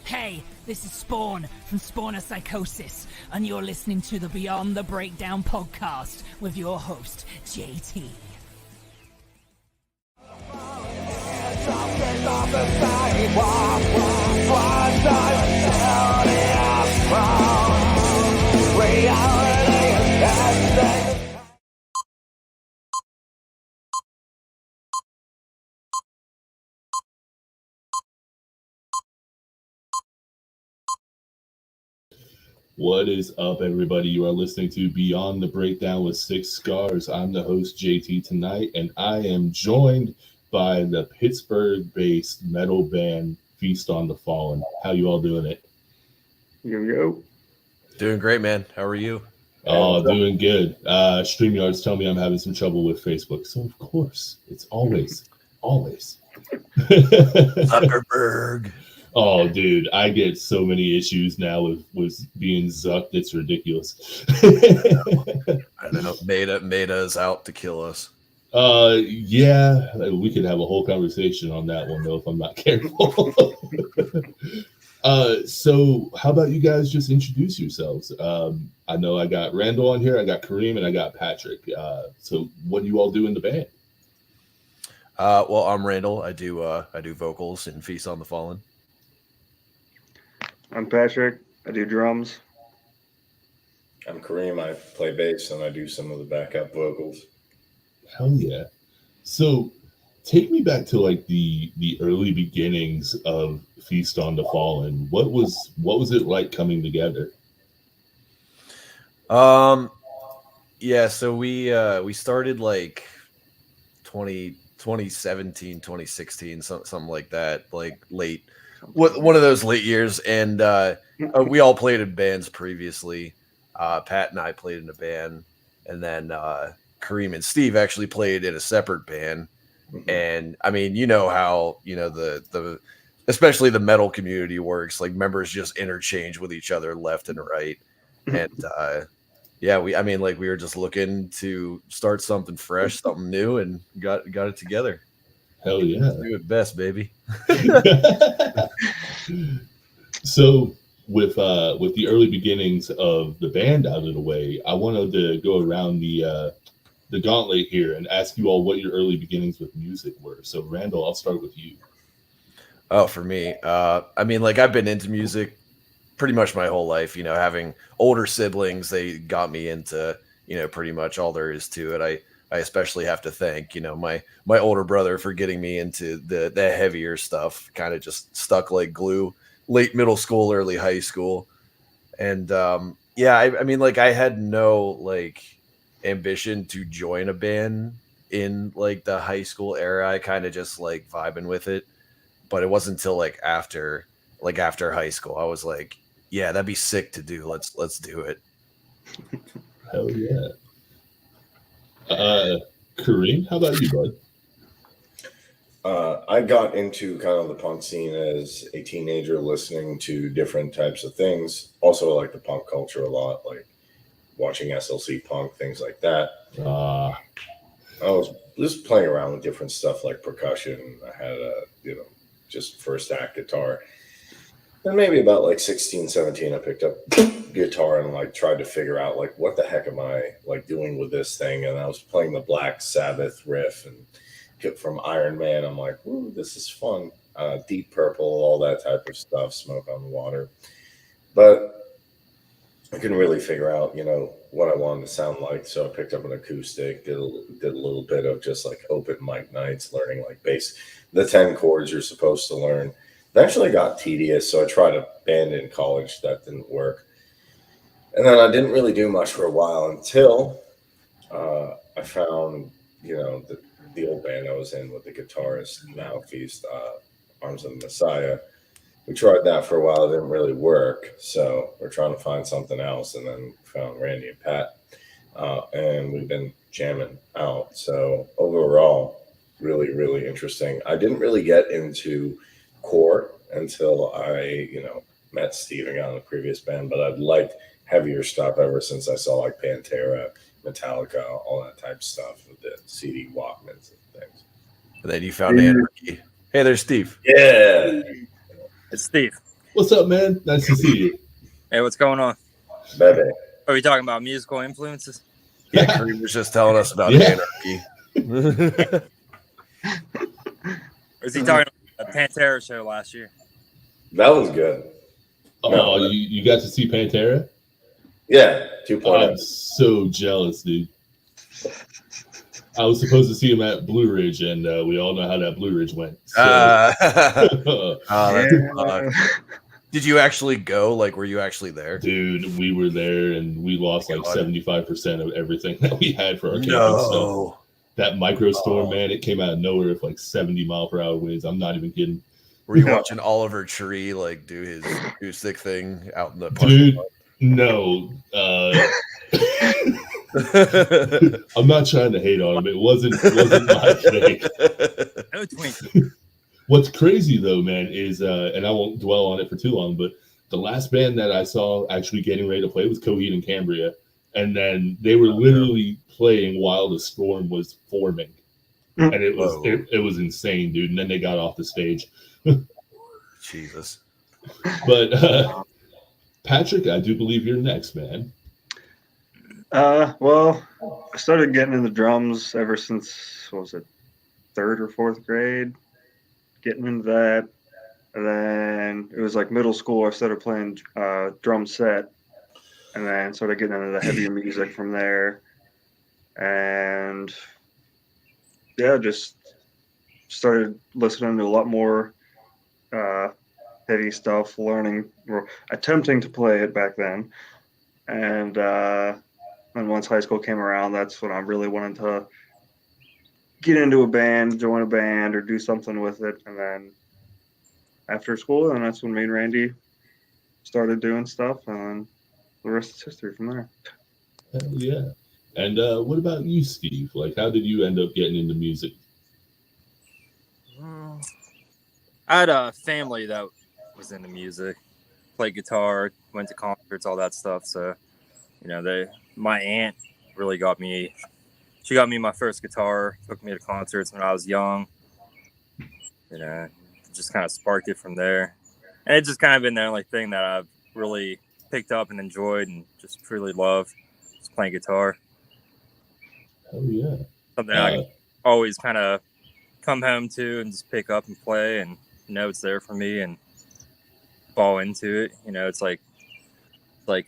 Hey, this is Spawn from Spawner Psychosis, and you're listening to the Beyond the Breakdown podcast with your host, JT. What is up, everybody? You are listening to Beyond the Breakdown with Six Scars. I'm the host, JT, tonight, and I am joined by the Pittsburgh-based metal band Feast on the Fallen. How you all doing it? Yo. Doing great, man. How are you? Oh, doing good. StreamYards tell me I'm having some trouble with Facebook, so of course, it's always. Zuckerberg. Oh, dude, I get so many issues now with being zucked. It's ridiculous. I know. Meta is out to kill us. Yeah, we could have a whole conversation on that one, though, if I'm not careful. So how about you guys just introduce yourselves? I know I got Randall on here, I got Kareem, and I got Patrick. So what do you all do in the band? Well, I'm Randall. I do vocals in Feast on the Fallen. I'm Patrick. I do drums. I'm Kareem. I play bass and I do some of the backup vocals. Hell yeah. So take me back to like the early beginnings of Feast on the Fallen. What was it like coming together? Yeah, so we started like 2017, 2016, something like that, like late. One of those late years, and we all played in bands previously. Pat and I played in a band, and then Kareem and Steve actually played in a separate band. And I mean, you know how the especially the metal community works. Like members just interchange with each other left and right, and yeah, we were just looking to start something fresh, something new, and got it together. Hell yeah. Do it best, baby. So with the early beginnings of the band out of the way, I wanted to go around the gauntlet here and ask you all what your early beginnings with music were. So Randall, I'll start with you. Oh, for me, I mean, like I've been into music pretty much my whole life. You know, having older siblings, they got me into pretty much all there is to it. I especially have to thank, my older brother for getting me into the heavier stuff, kind of just stuck like glue, late middle school, early high school. And yeah, I mean, like I had no like ambition to join a band in like the high school era. I kind of just like vibing with it. But it wasn't until like after high school, I was like, yeah, that'd be sick to do. Let's do it. Hell yeah. Kareem, how about you, bud? I got into kind of the punk scene as a teenager, listening to different types of things. Also, I like the punk culture a lot, like watching SLC Punk, things like that. I was just playing around with different stuff like percussion. I had a, just first act guitar. And maybe about like 16, 17, I picked up guitar and like tried to figure out like what the heck am I like doing with this thing. And I was playing the Black Sabbath riff and from Iron Man. I'm like, ooh, this is fun. Deep Purple, all that type of stuff, Smoke on the Water. But I couldn't really figure out, what I wanted to sound like. So I picked up an acoustic, did a little bit of just like open mic nights, learning like bass, the 10 chords you're supposed to learn. Eventually got tedious, so I tried a band in college. That didn't work. And then I didn't really do much for a while until I found, the old band I was in with the guitarist, now Feast, Arms of the Messiah. We tried that for a while. It didn't really work, so we're trying to find something else. And then found Randy and Pat, and we've been jamming out. So overall, really, really interesting. I didn't really get into core until I, met Steve and got in the previous band, but I'd liked heavier stuff ever since I saw like Pantera, Metallica, all that type of stuff with the CD Walkmans and things. And then you found Anarchy. Hey, there's Steve. Yeah. It's Steve. What's up, man? Nice to see you. Hey, what's going on? Bebe. Are we talking about musical influences? Yeah, Kareem was just telling us about Yeah. Anarchy. Or is he talking about the Pantera show last year? That was good. Oh, you got to see Pantera? Yeah, 2.0. I'm so jealous, dude. I was supposed to see him at Blue Ridge, and we all know how that Blue Ridge went. So, Did you actually go? Like, were you actually there? dude, we were there, and we lost like God. 75% of everything that we had for our camping stuff. No. That micro storm, man, it came out of nowhere with like 70-mile-per-hour winds. I'm not even kidding. Were you watching Oliver Tree like do his acoustic thing out in the park? Dude, no. I'm not trying to hate on him. It wasn't my thing. No Twinkie. What's crazy though, man, is and I won't dwell on it for too long, but the last band that I saw actually getting ready to play was Coheed and Cambria, and then they were literally playing while the storm was forming, and it was it was insane, dude. And then they got off the stage. Jesus. But Patrick, I do believe you're next, man. Well, I started getting into drums ever since, what was it, 3rd or 4th grade? Getting into that. And then it was like middle school, I started playing drum set. And then started getting into the heavier music from there. And yeah, just started listening to a lot more heavy stuff, learning, or attempting to play it back then. And once high school came around, that's when I really wanted to get into a band, join a band, or do something with it. And then after school, and that's when me and Randy started doing stuff, and then the rest is history from there. Hell yeah. And what about you, Steve? Like, how did you end up getting into music? I had a family that was into music, played guitar, went to concerts, all that stuff. So, you know, my aunt really got me. She got me my first guitar, took me to concerts when I was young. You know, just kind of sparked it from there. And it's just kind of been the only thing that I've really picked up and enjoyed and just truly love, just playing guitar. Oh yeah. Something I can always kind of come home to and just pick up and play and know it's there for me and fall into it. You know, it's like you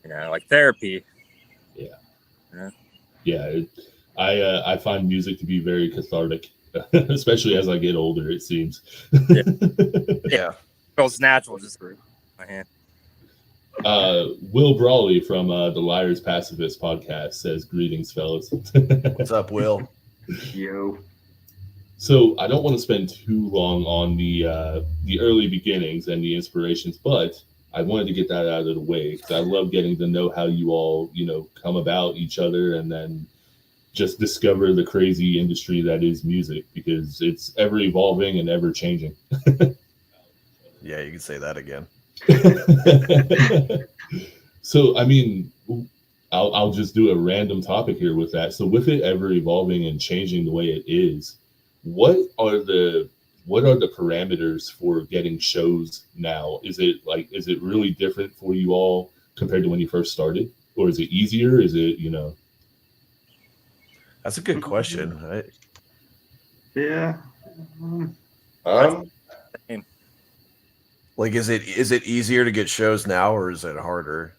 know, like therapy. Yeah. I find music to be very cathartic, especially as I get older, it seems. Yeah. Feels natural just for my hand. Will Brawley from the Liars Pacifist podcast says, "Greetings, fellas." What's up, Will? Yo. So I don't want to spend too long on the early beginnings and the inspirations, but I wanted to get that out of the way because I love getting to know how you all, you know, come about each other and then just discover the crazy industry that is music, because it's ever evolving and ever changing. Yeah, you can say that again. So, I mean, I'll just do a random topic here with that. So with it ever evolving and changing the way it is, what are the parameters for getting shows now? Is it really different for you all compared to when you first started? Or is it easier? Is it, you know? That's a good question. Right? Yeah. Like, is it easier to get shows now, or is it harder?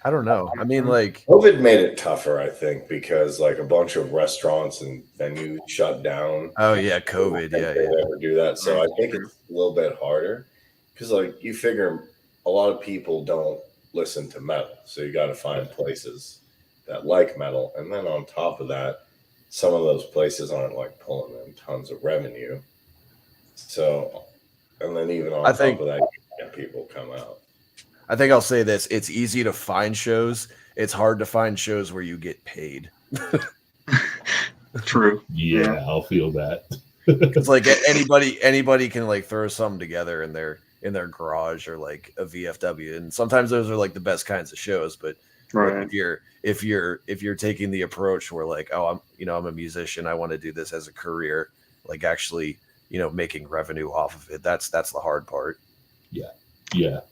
I don't know. I mean, like, COVID made it tougher, I think, because like a bunch of restaurants and venues shut down. oh yeah, COVID. They Yeah. never do that. So I think it's a little bit harder because, like, you figure a lot of people don't listen to metal, so you got to find places that like metal, and then on top of that, some of those places aren't like pulling in tons of revenue. So, and then even on top of that, you get people come out. I think I'll say this: it's easy to find shows. It's hard to find shows where you get paid. True. Yeah, I'll feel that. It's like anybody can like throw something together in their garage or like a VFW, and sometimes those are like the best kinds of shows. But Right. if you're taking the approach where like, oh, I'm a musician, I want to do this as a career, like actually making revenue off of it. That's the hard part. Yeah.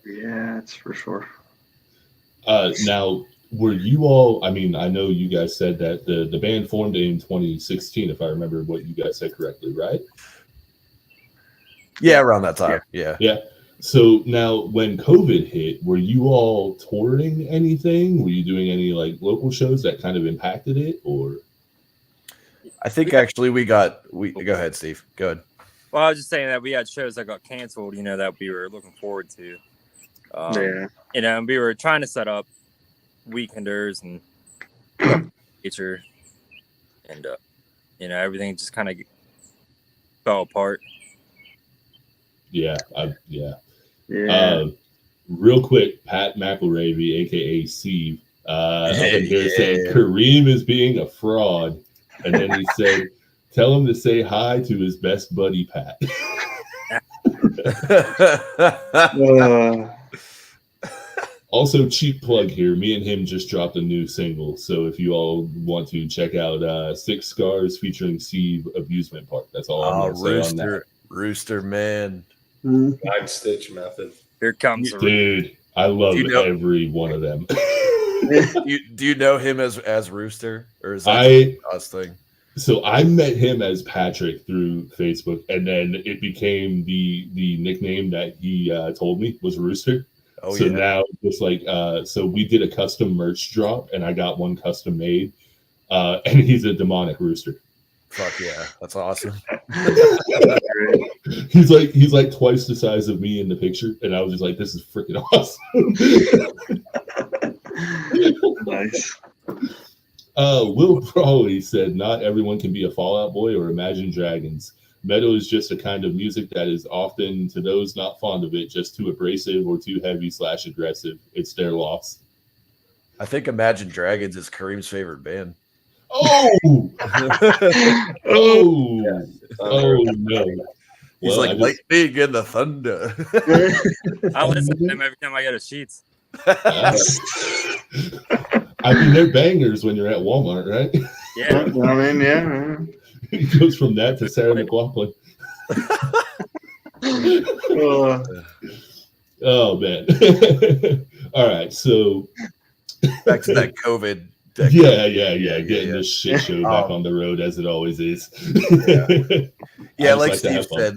That's for sure. Now, were you all? I mean, I know you guys said that the band formed in 2016, if I remember what you guys said correctly, right? Yeah, around that time. Yeah. So now, when COVID hit, were you all touring anything? Were you doing any like local shows that kind of impacted it, or? I think actually we go ahead, Steve. Go ahead. Well, I was just saying that we had shows that got canceled, that we were looking forward to. And we were trying to set up weekenders and nature, and everything just kind of fell apart. Yeah. Real quick, Pat McElravy, aka Steve, up in here saying Kareem is being a fraud, and then he said, "Tell him to say hi to his best buddy Pat." Also, cheap plug here. Me and him just dropped a new single, so if you all want to check out Six Scars featuring Steve Abusement Park, that's all I'm going to say on that. Rooster man. 9-stitch method. Here comes Dude, I love every one of them. Do you know him as Rooster, or is that us thing? So I met him as Patrick through Facebook, and then it became the nickname that he told me was Rooster. Oh, so yeah. Now just like so we did a custom merch drop, and I got one custom made, and he's a demonic rooster. Fuck yeah, that's awesome. He's like twice the size of me in the picture, and I was just like, this is freaking awesome. Nice. Will Brawley said, not everyone can be a Fall Out Boy or Imagine Dragons. Metal is just a kind of music that is often, to those not fond of it, just too abrasive or too heavy/aggressive. It's their loss. I think Imagine Dragons is Kareem's favorite band. Oh! No. He's like lightning in the thunder. I listen to them every time I get a Sheets. I mean, they're bangers when you're at Walmart, right? Yeah. I mean, yeah. It goes from that to Sarah McLachlan. Oh, man. All right, so back to that COVID. Getting this shit show back on the road as it always is. Like Steve said,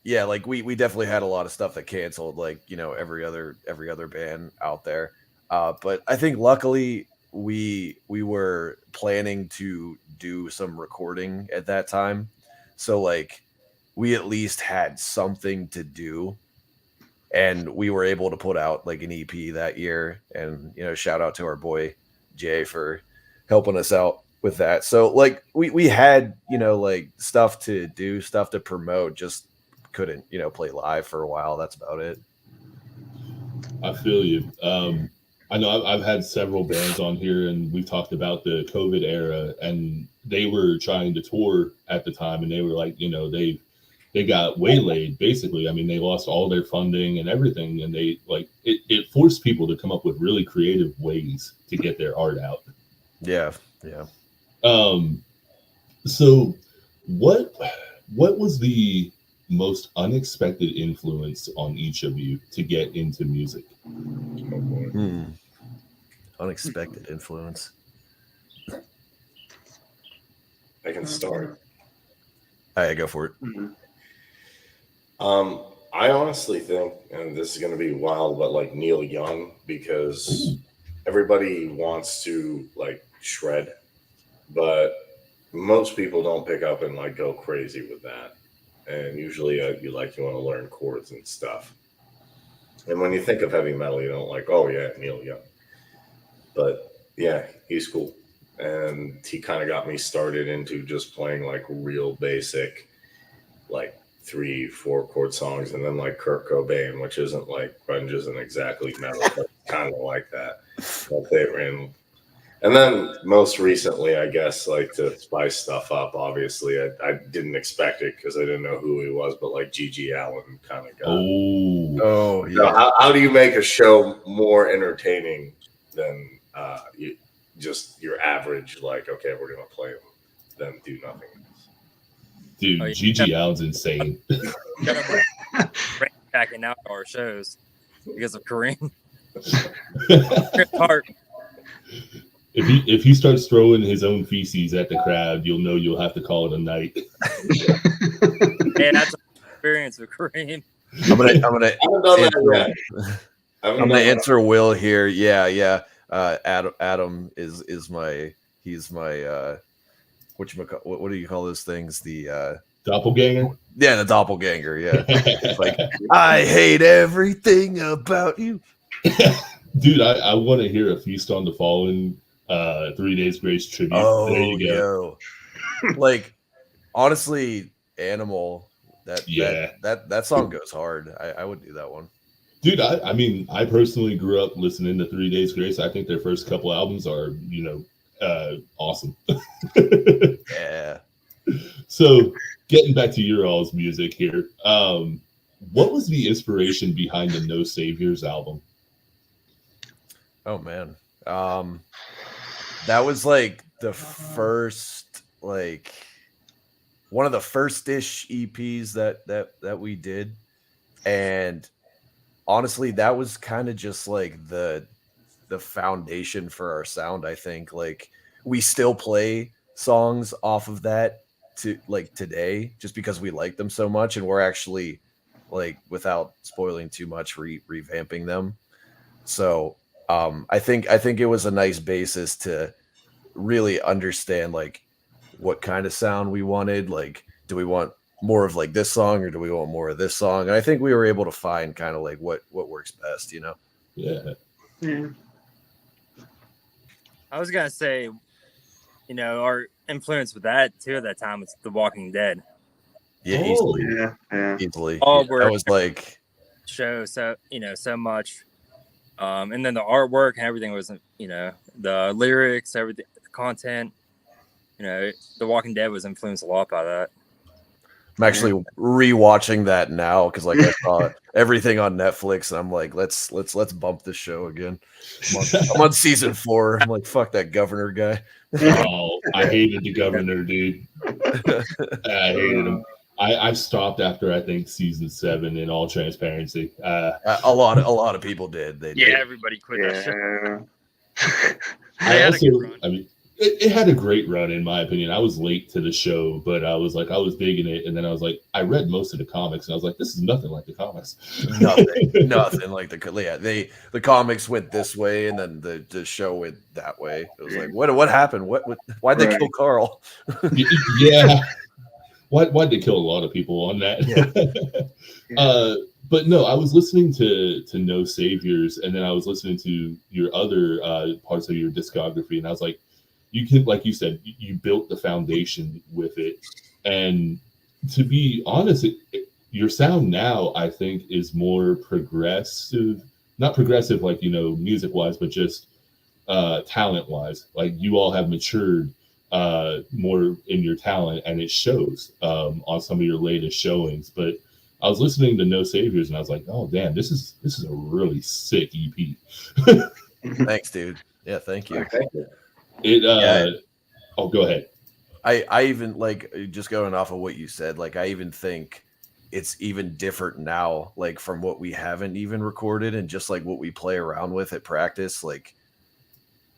like we definitely had a lot of stuff that canceled, like every other band out there. But I think luckily we were planning to do some recording at that time, so like we at least had something to do, and we were able to put out like an EP that year. And shout out to our boy Jay for helping us out with that. So like we had like stuff to do, stuff to promote, just couldn't play live for a while. That's about it. I feel you. I know I've had several bands on here, and we've talked about the COVID era, and they were trying to tour at the time, and they were like, they got waylaid basically. I mean, they lost all their funding and everything, and they like it forced people to come up with really creative ways to get their art out. Yeah. So what was the most unexpected influence on each of you to get into music? Unexpected influence. I can start. All right, go for it. I honestly think, and this is going to be wild, but like Neil Young, because everybody wants to like shred, but most people don't pick up and like go crazy with that. And usually you want to learn chords and stuff. And when you think of heavy metal, you don't like, oh yeah, Neil Young. But yeah, he's cool. And he kind of got me started into just playing like real basic, like 3-4 chord songs. And then like Kurt Cobain, which isn't like grunge isn't exactly metal, but kind of like that. And then most recently, I guess, like to spice stuff up, obviously, I didn't expect it because I didn't know who he was, but like G.G. Allen kind of got. Oh, yeah. So how do you make a show more entertaining than just your average, like, okay, we're going to play them, then do nothing else? Dude, Oh, yeah. Gigi Allen's insane. Backing out our shows because of Kareem. if Hart. he starts throwing his own feces at the crowd, you'll know you'll have to call it a night. Yeah, that's an experience with Kareem. I'm gonna I haven't done that yet. I'm gonna answer Will here. Yeah. Adam is my what do you call those things? The Doppelganger? yeah, the doppelganger. Yeah, it's like I hate everything about you. Dude, I want to hear a Feast on the Fallen 3 Days Grace tribute. Oh, there you go. yo. Like honestly, Animal. Yeah. That song goes hard. I would do that one. Dude, I mean, I personally grew up listening to 3 Days Grace. I think their first couple albums are, awesome. Yeah. So, getting back to your all's music here, what was the inspiration behind the No Saviors album? Oh man, that was like the first, like one of the first-ish EPs that we did, and honestly, that was kind of just like the foundation for our sound. I think like we still play songs off of that to like today, just because we like them so much, and we're actually like, without spoiling too much, revamping them. So I think it was a nice basis to really understand like what kind of sound we wanted. Like, do we want more of like this song, or do we want more of this song? And I think we were able to find kind of like what works best, you know? Yeah. I was gonna say, our influence with that too at that time was The Walking Dead. Yeah, Oh, easily. All Yeah, were that was like show so much, and then the artwork and everything was, the lyrics, everything, the content. The Walking Dead was influenced a lot by that. I'm actually rewatching that now because like I saw everything on Netflix, and I'm like, let's bump this show again. I'm on season 4. I'm like, fuck that governor guy. Oh, I hated the governor, dude. I hated him. I've stopped after I think season 7. In all transparency, A lot of people did. They did. Everybody quit that show. I mean, it had a great run in my opinion. I was late to the show, but I was digging it, and then I was like, I read most of the comics, and I was like, this is nothing like the comics. nothing like the comics went this way, and then the show went that way. It was like, what happened? Why'd they kill Carl? Yeah. Why'd they kill a lot of people on that? Yeah. But no, I was listening to No Saviors, and then I was listening to your other parts of your discography, and I was like, you can, like you said, you built the foundation with it. And to be honest, your sound now, I think, is more progressive, not progressive like, music wise, but just talent wise. Like, you all have matured more in your talent, and it shows on some of your latest showings. But I was listening to No Saviors, and I was like, oh damn, this is a really sick EP. Thanks, dude. Yeah, thank you. Thank you. Oh, go ahead. I even, like, just going off of what you said, like, I even think it's even different now, like, from what we haven't even recorded, and just like what we play around with at practice, like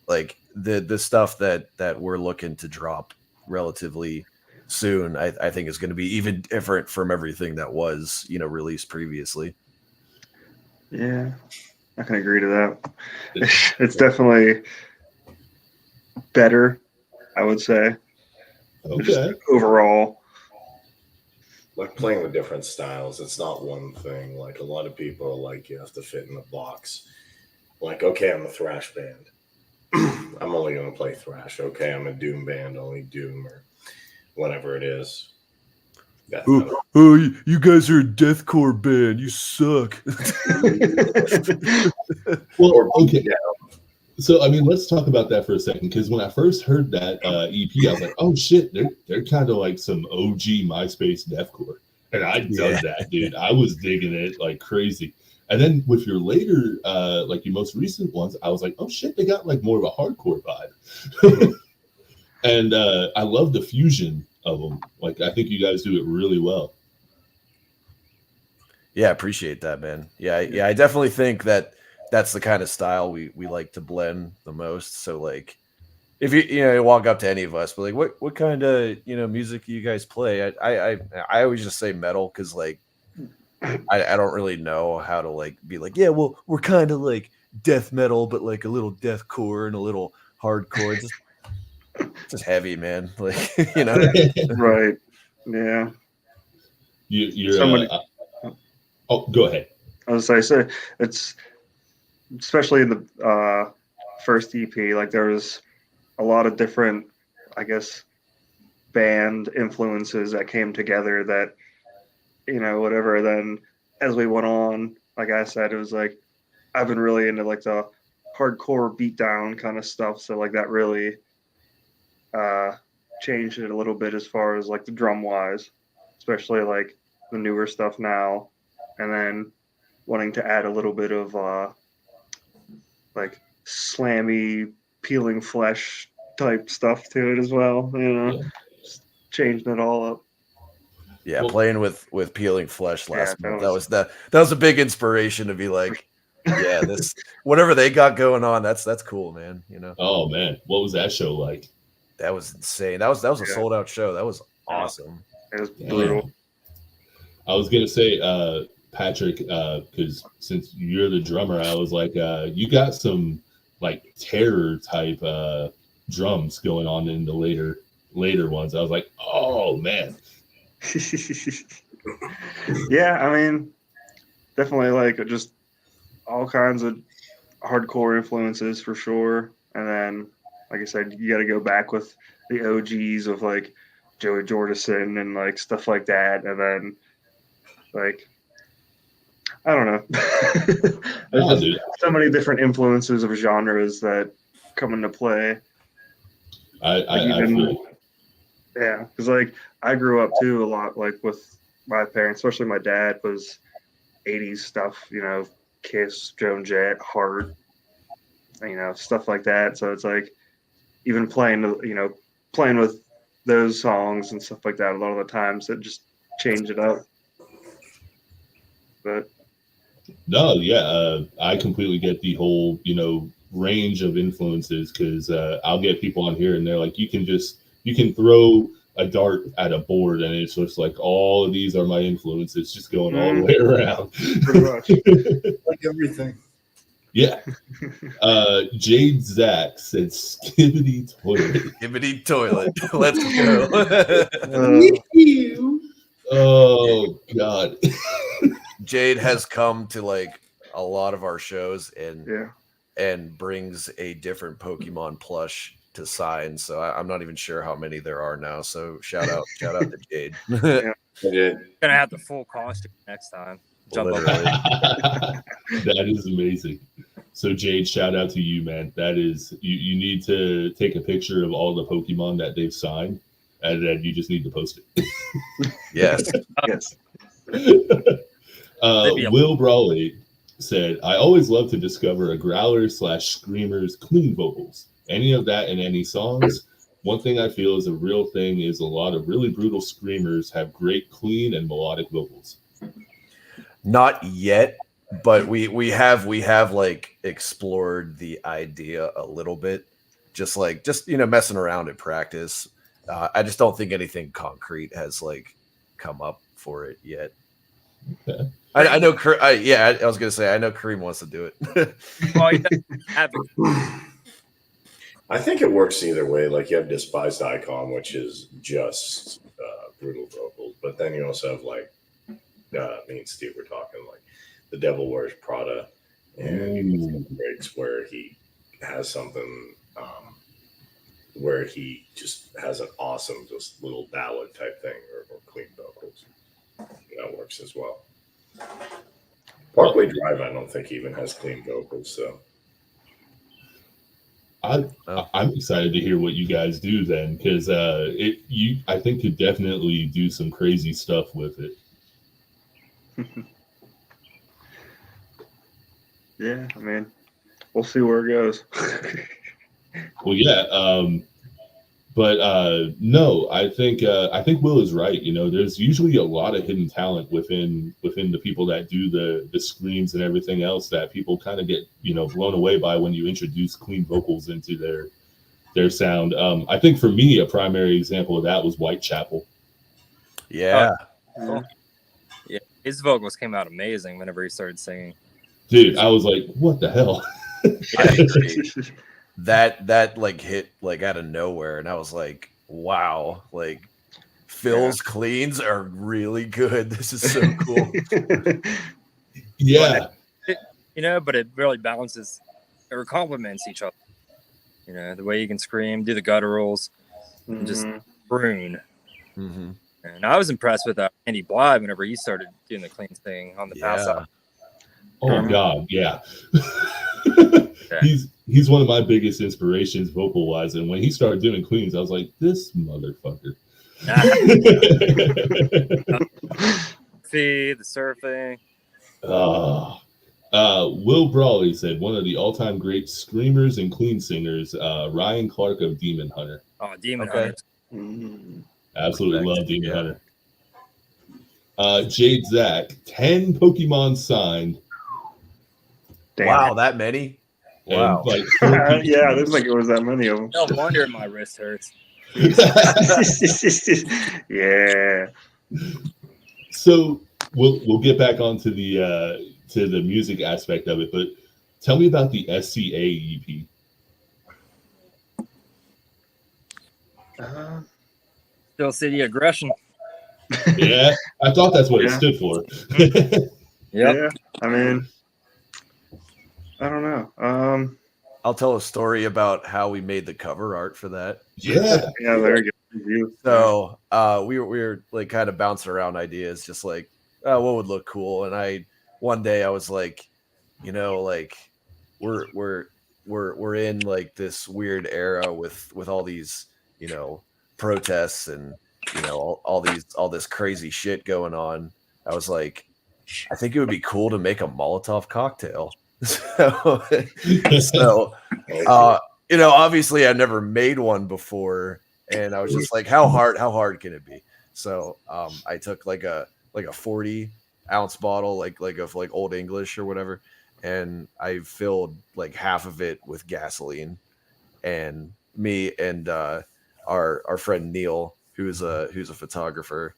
the stuff that we're looking to drop relatively soon, I think is going to be even different from everything that was, released previously. Yeah, I can agree to that. It's definitely better, I would say. Okay. Just overall, Like playing with different styles, it's not one thing. Like a lot of people are like, you have to fit in the box. Like, okay, I'm a thrash band. I'm only going to play thrash. Okay, I'm a doom band, only doom or whatever it is. You guys are a deathcore band. You suck. Well, okay. So, I mean, let's talk about that for a second, because when I first heard that EP, I was like, oh shit, they're kind of like some OG MySpace deathcore. And I dug that, dude. I was digging it like crazy. And then with your later, like your most recent ones, I was like, oh shit, they got like more of a hardcore vibe. And I love the fusion of them. Like, I think you guys do it really well. Yeah, appreciate that, man. Yeah, I definitely think that that's the kind of style we like to blend the most. So like, if you walk up to any of us, but like, what kind of music do you guys play? I always just say metal because like I don't really know how to like be like, yeah, well, we're kind of like death metal, but like a little deathcore and a little hardcore, just heavy, man. Like Right. Yeah. You're Somebody. Oh, go ahead. I was say it's especially in the first EP. Like there was a lot of different, I guess, band influences that came together. That whatever. Then as we went on, like I said, it was like I've been really into like the hardcore beatdown kind of stuff. So like that really changed it a little bit as far as like the drum wise, especially like the newer stuff now. And then wanting to add a little bit of like slammy, peeling flesh type stuff to it as well. Just changing it all up. Yeah, playing with peeling flesh last Yeah, month. That was a big inspiration to be like, yeah, this whatever they got going on, that's cool, man. Oh man, what was that show like? That was insane. That was a sold out show. That was awesome. It was brutal. I was gonna say, Patrick, because since you're the drummer, I was like, you got some like terror type drums going on in the later ones. I was like, oh man. Yeah, I mean, definitely like just all kinds of hardcore influences for sure. And then, like I said, you got to go back with the OGs of like Joey Jordison and like stuff like that. And then, like, I don't know. There's just so many different influences of genres that come into play. I feel. Yeah, because like I grew up too a lot like with my parents, especially my dad was 80s stuff, Kiss, Joan Jett, Heart, stuff like that. So it's like even playing with those songs and stuff like that, a lot of the times it just change it up. But no, yeah, I completely get the whole, range of influences because I'll get people on here and they're like, you can throw a dart at a board and it's just like all of these are my influences just going all the way around. Pretty much. Like everything. Yeah. Jade Zach said skibbity toilet. Skibbity toilet. Let's go. Oh God. Jade has come to like a lot of our shows and brings a different Pokemon plush to sign. So I'm not even sure how many there are now. So shout out to Jade. Yeah. Gonna have the full costume next time. Jump up. That is amazing. So Jade, shout out to you, man. That is you need to take a picture of all the Pokemon that they've signed, and then you just need to post it. Yes. Yes. Will Brawley said, I always love to discover a growler/screamer's clean vocals. Any of that in any songs? One thing I feel is a real thing is a lot of really brutal screamers have great clean and melodic vocals. Not yet, but we have like explored the idea a little bit, just messing around at practice. I just don't think anything concrete has like come up for it yet. Okay. I know. I was gonna say I know Kareem wants to do it. I think it works either way. Like you have Despised Icon, which is just brutal vocals, but then you also have like me and Steve were talking like The Devil Wears Prada, and breaks where he has something where he just has an awesome just little ballad type thing or clean vocals. That works as well. Parkway Drive, I don't think even has clean vocals, so. I'm excited to hear what you guys do then, because I think could definitely do some crazy stuff with it. Yeah, I mean, we'll see where it goes. Well, yeah. But no, I think Will is right. You know, there's usually a lot of hidden talent within the people that do the screams and everything else that people kind of get, you know, blown away by when you introduce clean vocals into their sound. I think for me, a primary example of that was Whitechapel. Yeah. Yeah, his vocals came out amazing whenever he started singing. Dude, I was like, what the hell? I agree. That like hit like out of nowhere, and I was like, wow, like Phil's cleans are really good. This is so cool. Yeah. But it really balances or complements each other. You know, the way you can scream, do the gutturals, and just croon. Mm-hmm. And I was impressed with Andy Blythe whenever he started doing the clean thing on the pass out. Oh God, yeah. He's one of my biggest inspirations vocal wise, and when he started doing cleans, I was like, this motherfucker. See the surfing. Will Brawley said one of the all-time great screamers and clean singers, Ryan Clark of Demon Hunter. Oh, Demon Hunter. Absolutely love Demon Hunter. Jade Zach, 10 Pokemon signed. Damn wow, it. that many? Wow. Like yeah, there's like it was that many of them. No wonder my wrist hurts. Yeah. So we'll get back onto the to the music aspect of it, but tell me about the SCA EP. Still City Aggression. Yeah, I thought that's what it stood for. Yeah, I mean, I don't know. I'll tell a story about how we made the cover art for that. Yeah, there you So go. we were like kind of bouncing around ideas, just like what would look cool. And one day I was like, you know, like we're in like this weird era with all these, you know, protests and, you know, all this crazy shit going on. I was like, I think it would be cool to make a Molotov cocktail. So you know, obviously I never made one before, and I was just like, how hard can it be? So I took like a 40-ounce bottle, like of like Old English or whatever, and I filled like half of it with gasoline, and me and our friend Neil, who's a photographer,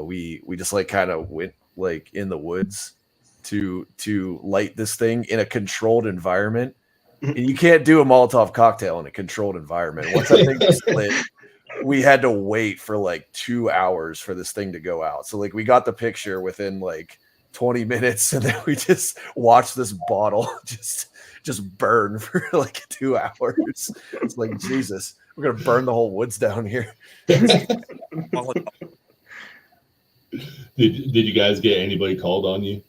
we just like kind of went like in the woods to light this thing in a controlled environment. And you can't do a Molotov cocktail in a controlled environment. Once that thing was lit, we had to wait for like 2 hours for this thing to go out. So like we got the picture within like 20 minutes, and then we just watched this bottle just burn for like 2 hours. It's like, Jesus, we're gonna burn the whole woods down here. Did you guys get anybody called on you?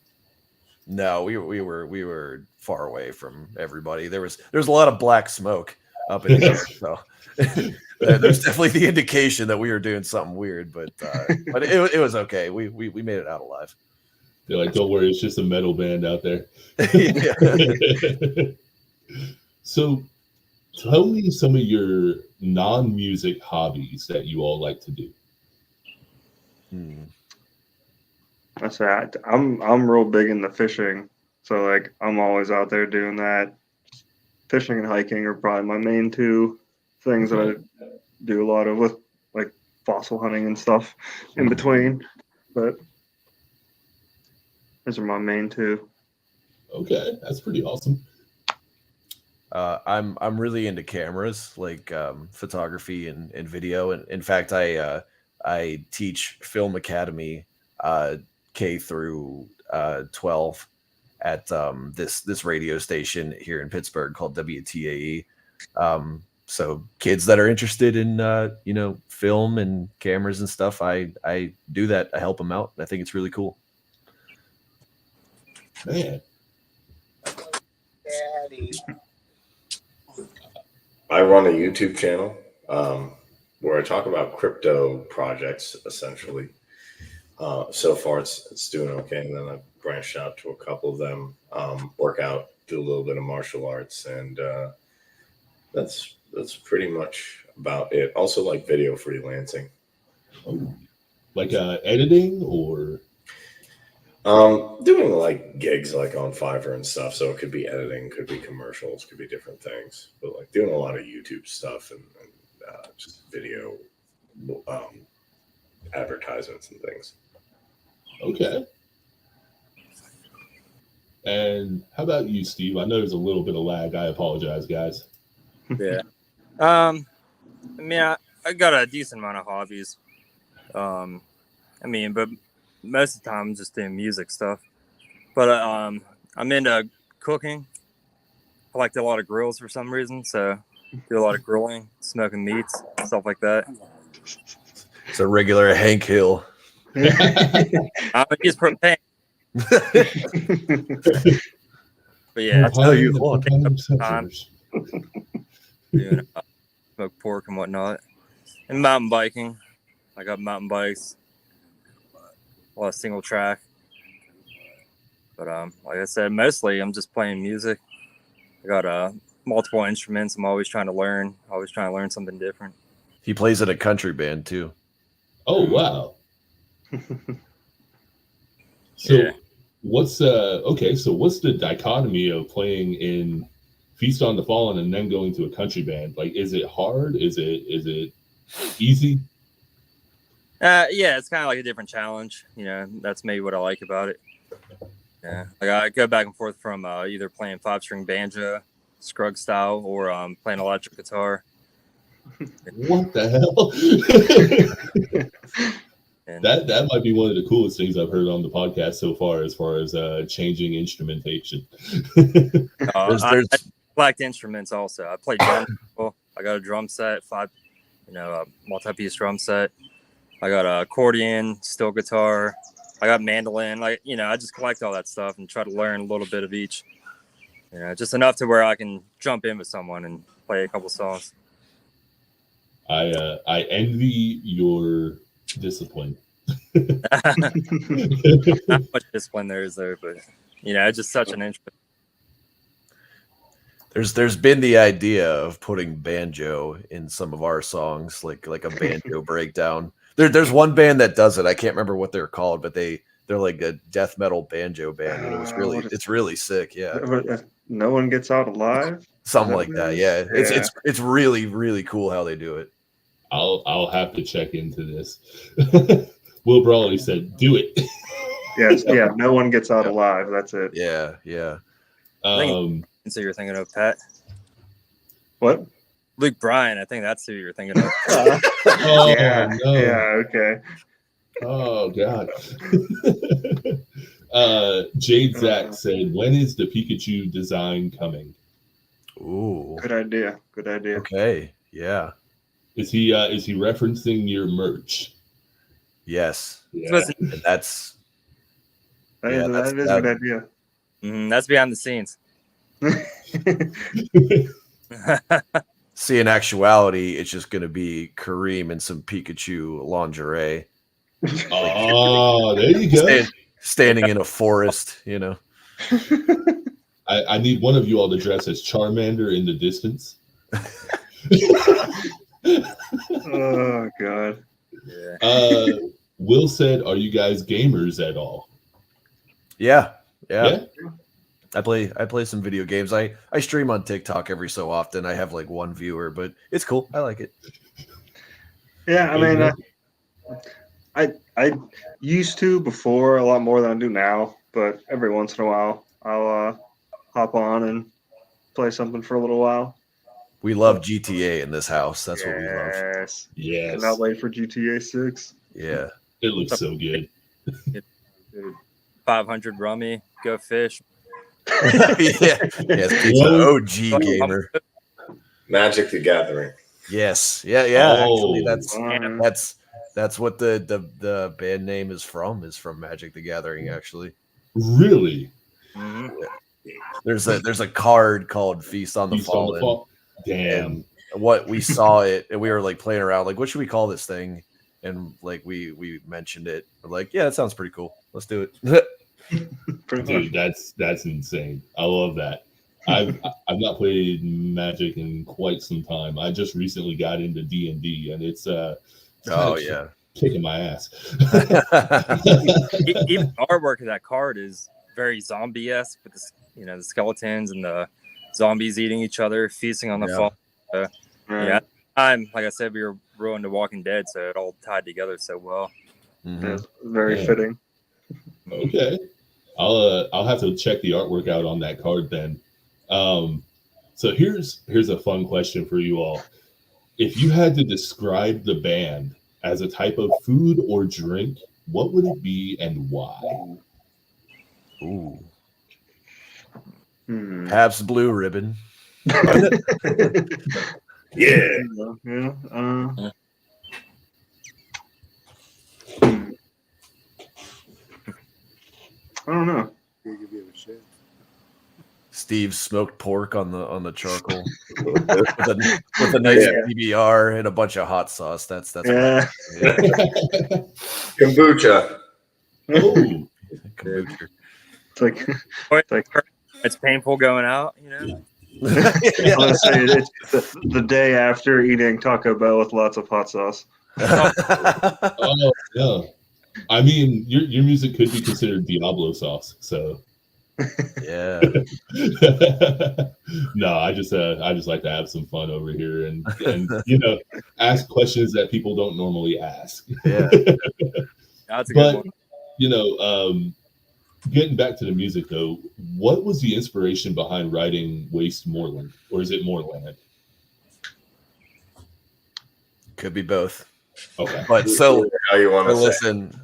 No, we were far away from everybody. There's a lot of black smoke up in here, so there's definitely the indication that we were doing something weird, but it was okay. We made it out alive. They're like, don't worry, it's just a metal band out there. So tell me some of your non-music hobbies that you all like to do. That's that. I'm real big into fishing, so like I'm always out there doing that. Fishing and hiking are probably my main two things that I do a lot of, with like fossil hunting and stuff in between. But those are my main two. Okay, that's pretty awesome. I'm really into cameras, like photography and video. And in fact, I teach Film Academy K through 12 at this radio station here in Pittsburgh called WTAE. So kids that are interested in you know, film and cameras and stuff, I do that. I help them out. I think it's really cool. Man. I run a YouTube channel where I talk about crypto projects, essentially. So far, it's doing okay. And then I've branched out to a couple of them, work out, do a little bit of martial arts, and that's pretty much about it. Also, like video freelancing. Oh, like editing or Doing like gigs like on Fiverr and stuff. So it could be editing, could be commercials, could be different things. But like doing a lot of YouTube stuff and just video advertisements and things. okay. And how about you, Steve? I know there's a little bit of lag. I apologize, guys. Yeah. I mean, I got a decent amount of hobbies. I mean, but most of the time I'm just doing music stuff. But I'm into cooking. I like a lot of grills for some reason, so do a lot of grilling, smoking meats, stuff like that. It's a regular Hank Hill. He's propane. But yeah, That's how you Behind want. the propane sensors. doing smoked pork and whatnot, and mountain biking. I got mountain bikes, a lot of single track. But like I said, mostly I'm just playing music. I got multiple instruments. I'm always trying to learn. Something different. He plays in a country band too. Oh wow. So Yeah. what's okay, so what's the dichotomy of playing in Feast on the Fallen and then going to a country band? Like, is it hard? Is it easy? Yeah, it's kind of like a different challenge. You know, that's maybe what I like about it. Yeah, like I go back and forth from either playing 5-string banjo, Scruggs style, or playing electric guitar. What the hell? And That might be one of the coolest things I've heard on the podcast so far as changing instrumentation. I collect instruments also. I play drum. I got a drum set, a multi-piece drum set. I got an accordion, steel guitar. I got mandolin. I just collect all that stuff and try to learn a little bit of each. Just enough to where I can jump in with someone and play a couple songs. I envy your discipline. Not much discipline there is there, but it's just such an interest. There's been the idea of putting banjo in some of our songs, like a banjo breakdown. There's one band that does it. I can't remember what they're called, but they're like a death metal banjo band, and it's really sick. Yeah, No One Gets Out Alive. something like that. Yeah, it's really really cool how they do it. I'll have to check into this. Will Brawley said, "Do it." Yes, yeah. No One Gets Out Alive. That's it. Yeah, yeah. So you're thinking of Pat? What? Luke Bryan. I think that's who you're thinking of. Oh, yeah. no. Yeah. Okay. Oh God. Jade Zach said, "When is the Pikachu design coming?" Ooh. Good idea. Good idea. Okay. Yeah. Is he referencing your merch? Yes. Yeah. And that's That Yeah, is that's- a good that- idea. That's behind the scenes. see, in actuality, it's just going to be Kareem and some Pikachu lingerie Oh, there you go. standing in a forest, I need one of you all to dress as Charmander in the distance. Oh God. Yeah. Will said, "Are you guys gamers at all?" Yeah. I play some video games. I stream on TikTok every so often. I have like one viewer, but it's cool. I like it. Yeah, I mean, I used to before a lot more than I do now, but every once in a while I'll hop on and play something for a little while. We love GTA in this house. That's what we love. Yes. Yes. Cannot wait for GTA 6. Yeah. It looks so good. Dude. 500 rummy, go fish. Yeah. Yes, he's an OG gamer. Magic the Gathering. Yes. Yeah. Oh, Actually, that's what the band name is from Magic the Gathering. Actually, Really? Mhm. there's a card called Feast on the Feast on the Fallen. Fall- Damn. What we saw it, and we were like playing around, like, what should we call this thing? And like we mentioned it. We're like, yeah, that sounds pretty cool. Let's do it. Pretty much. Dude, that's insane. I love that. I've not played Magic in quite some time. I just recently got into D&D, and it's Oh yeah. kicking my ass. Even the artwork of that card is very zombie-esque with the skeletons and the zombies eating each other, feasting on the fall. Yeah, like I said, we were ruined The Walking Dead, so it all tied together so well. That's very fitting. Okay, I'll have to check the artwork out on that card then. So here's a fun question for you all. If you had to describe the band as a type of food or drink, what would it be and why? Ooh. Pabst Blue Ribbon. Yeah. I don't know. Steve smoked pork on the charcoal with a nice PBR and a bunch of hot sauce. That's Yeah. Kombucha. Oh, kombucha. It's like It's painful going out, let's say it's the day after eating Taco Bell with lots of hot sauce. Oh yeah. I mean, your music could be considered Diablo sauce. So Yeah. No, I just like to have some fun over here and ask questions that people don't normally ask. Yeah. That's a good one. Getting back to the music though, what was the inspiration behind writing Waste Moreland, or is it Moreland? Could be both. Okay. But so How you want to listen,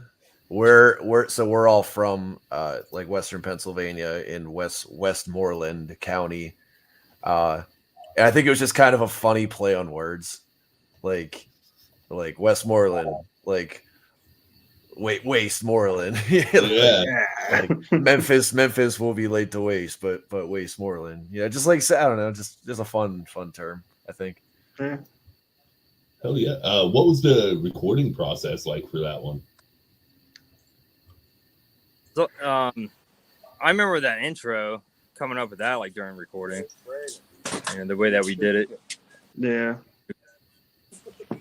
we're all from like Western Pennsylvania in Westmoreland County. And I think it was just kind of a funny play on words. Like Westmoreland, like Wastemoreland. Like Memphis will be laid to waste, but Wastemoreland. Yeah, just like I don't know, just a fun term, I think. Yeah. Hell yeah. What was the recording process like for that one? So, I remember that intro coming up with that like during recording, and the way that we did it. Yeah.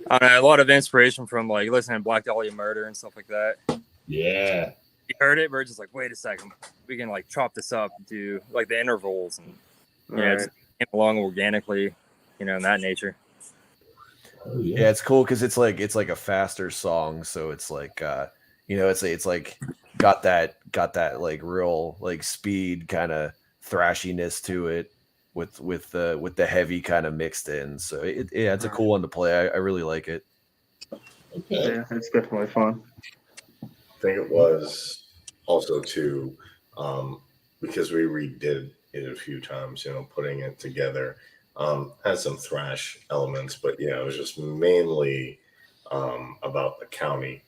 I don't know, a lot of inspiration from like listening to Black Dahlia Murder and stuff like that. Yeah. You heard it, we're just like, wait a second, we can like chop this up, do like the intervals, and it just came along organically, in that nature. Oh, yeah. Yeah, it's cool because it's like a faster song, so it's like it's like got that like real like speed kind of thrashiness to it with the heavy kind of mixed in. So it's a cool one to play. I really like it. Okay. Yeah, it's definitely fun. I think it was also too because we redid it a few times, putting it together. Had some thrash elements, but it was just mainly about the county.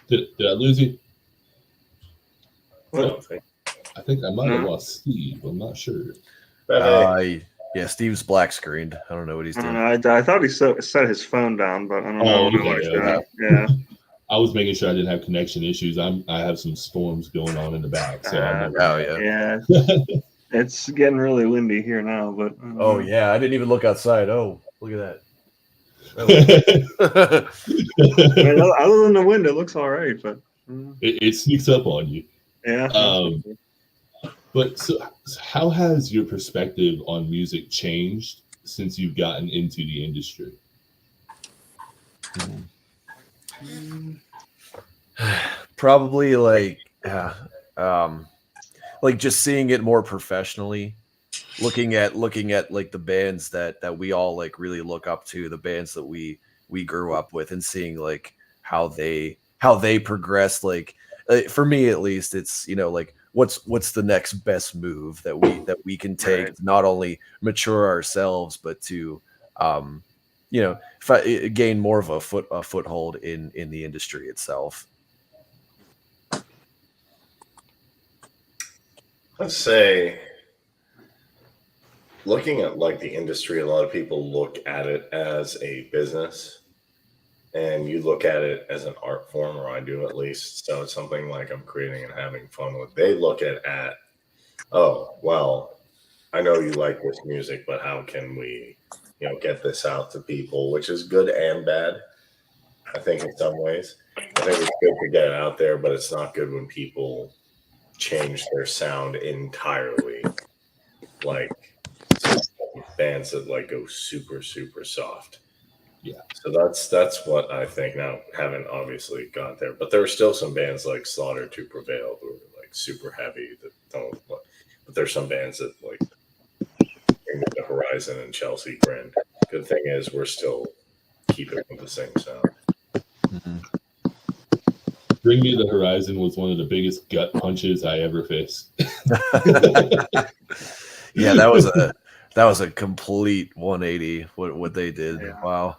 Did I lose you? I think I might have lost Steve. I'm not sure. Yeah, Steve's black screened. I don't know what he's doing. I thought he set his phone down, but I don't know what he's doing. Yeah. I was making sure I didn't have connection issues. I have some storms going on in the back. So yeah. It's getting really windy here now, but oh yeah, I didn't even look outside. Oh, look at that. Other than the wind, it looks all right, but it sneaks up on you. Yeah. But so how has your perspective on music changed since you've gotten into the industry? Probably like just seeing it more professionally, looking at like the bands that we all like really look up to, the bands that we grew up with, and seeing like how they progressed. Like for me at least, it's like what's the next best move that we can take, right, to not only mature ourselves but to gain more of a foothold in the industry itself. Let's say, looking at like the industry, a lot of people look at it as a business, and you look at it as an art form, or I do at least. So it's something like I'm creating and having fun with. They look at oh, well, I know you like this music, but how can we, get this out to people, which is good and bad. I think in some ways, I think it's good to get it out there, but it's not good when people change their sound entirely. Like bands that like go super, super soft. Yeah. So that's what I think. Now, haven't obviously got there, but there are still some bands like Slaughter to Prevail who are like super heavy that don't. But there's some bands that like Bring Me the Horizon and Chelsea Grin. Good thing is we're still keeping with the same sound. Mm-hmm. Bring Me the Horizon was one of the biggest gut punches I ever faced. Yeah, that was a complete 180. What they did. Yeah. Wow.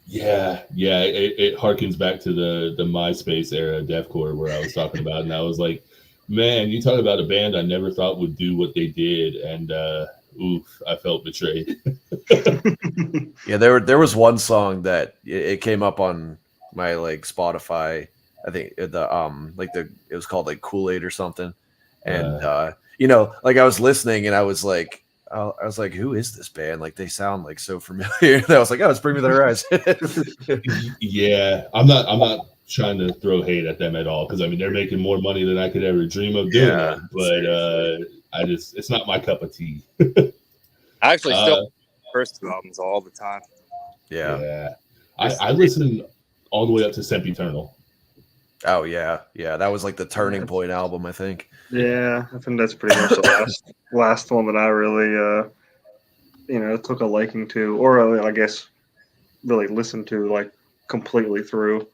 Yeah. It harkens back to the MySpace era deathcore where I was talking about, and I was like, man, you talk about a band I never thought would do what they did, and oof, I felt betrayed. Yeah, there was one song that it came up on my like Spotify. I think it was called like Kool-Aid or something, and like I was listening and I was like, who is this band? Like they sound like so familiar. And I was like, oh, it's Bring Me the Horizon. Yeah, I'm not trying to throw hate at them at all, because I mean they're making more money than I could ever dream of doing it. But it's not my cup of tea. I actually still first two albums all the time. Yeah. I listened all the way up to Sempiternal. Oh yeah. That was like the turning point album, I think. Yeah, I think that's pretty much the last one that I really, took a liking to, or I guess really listened to like completely through.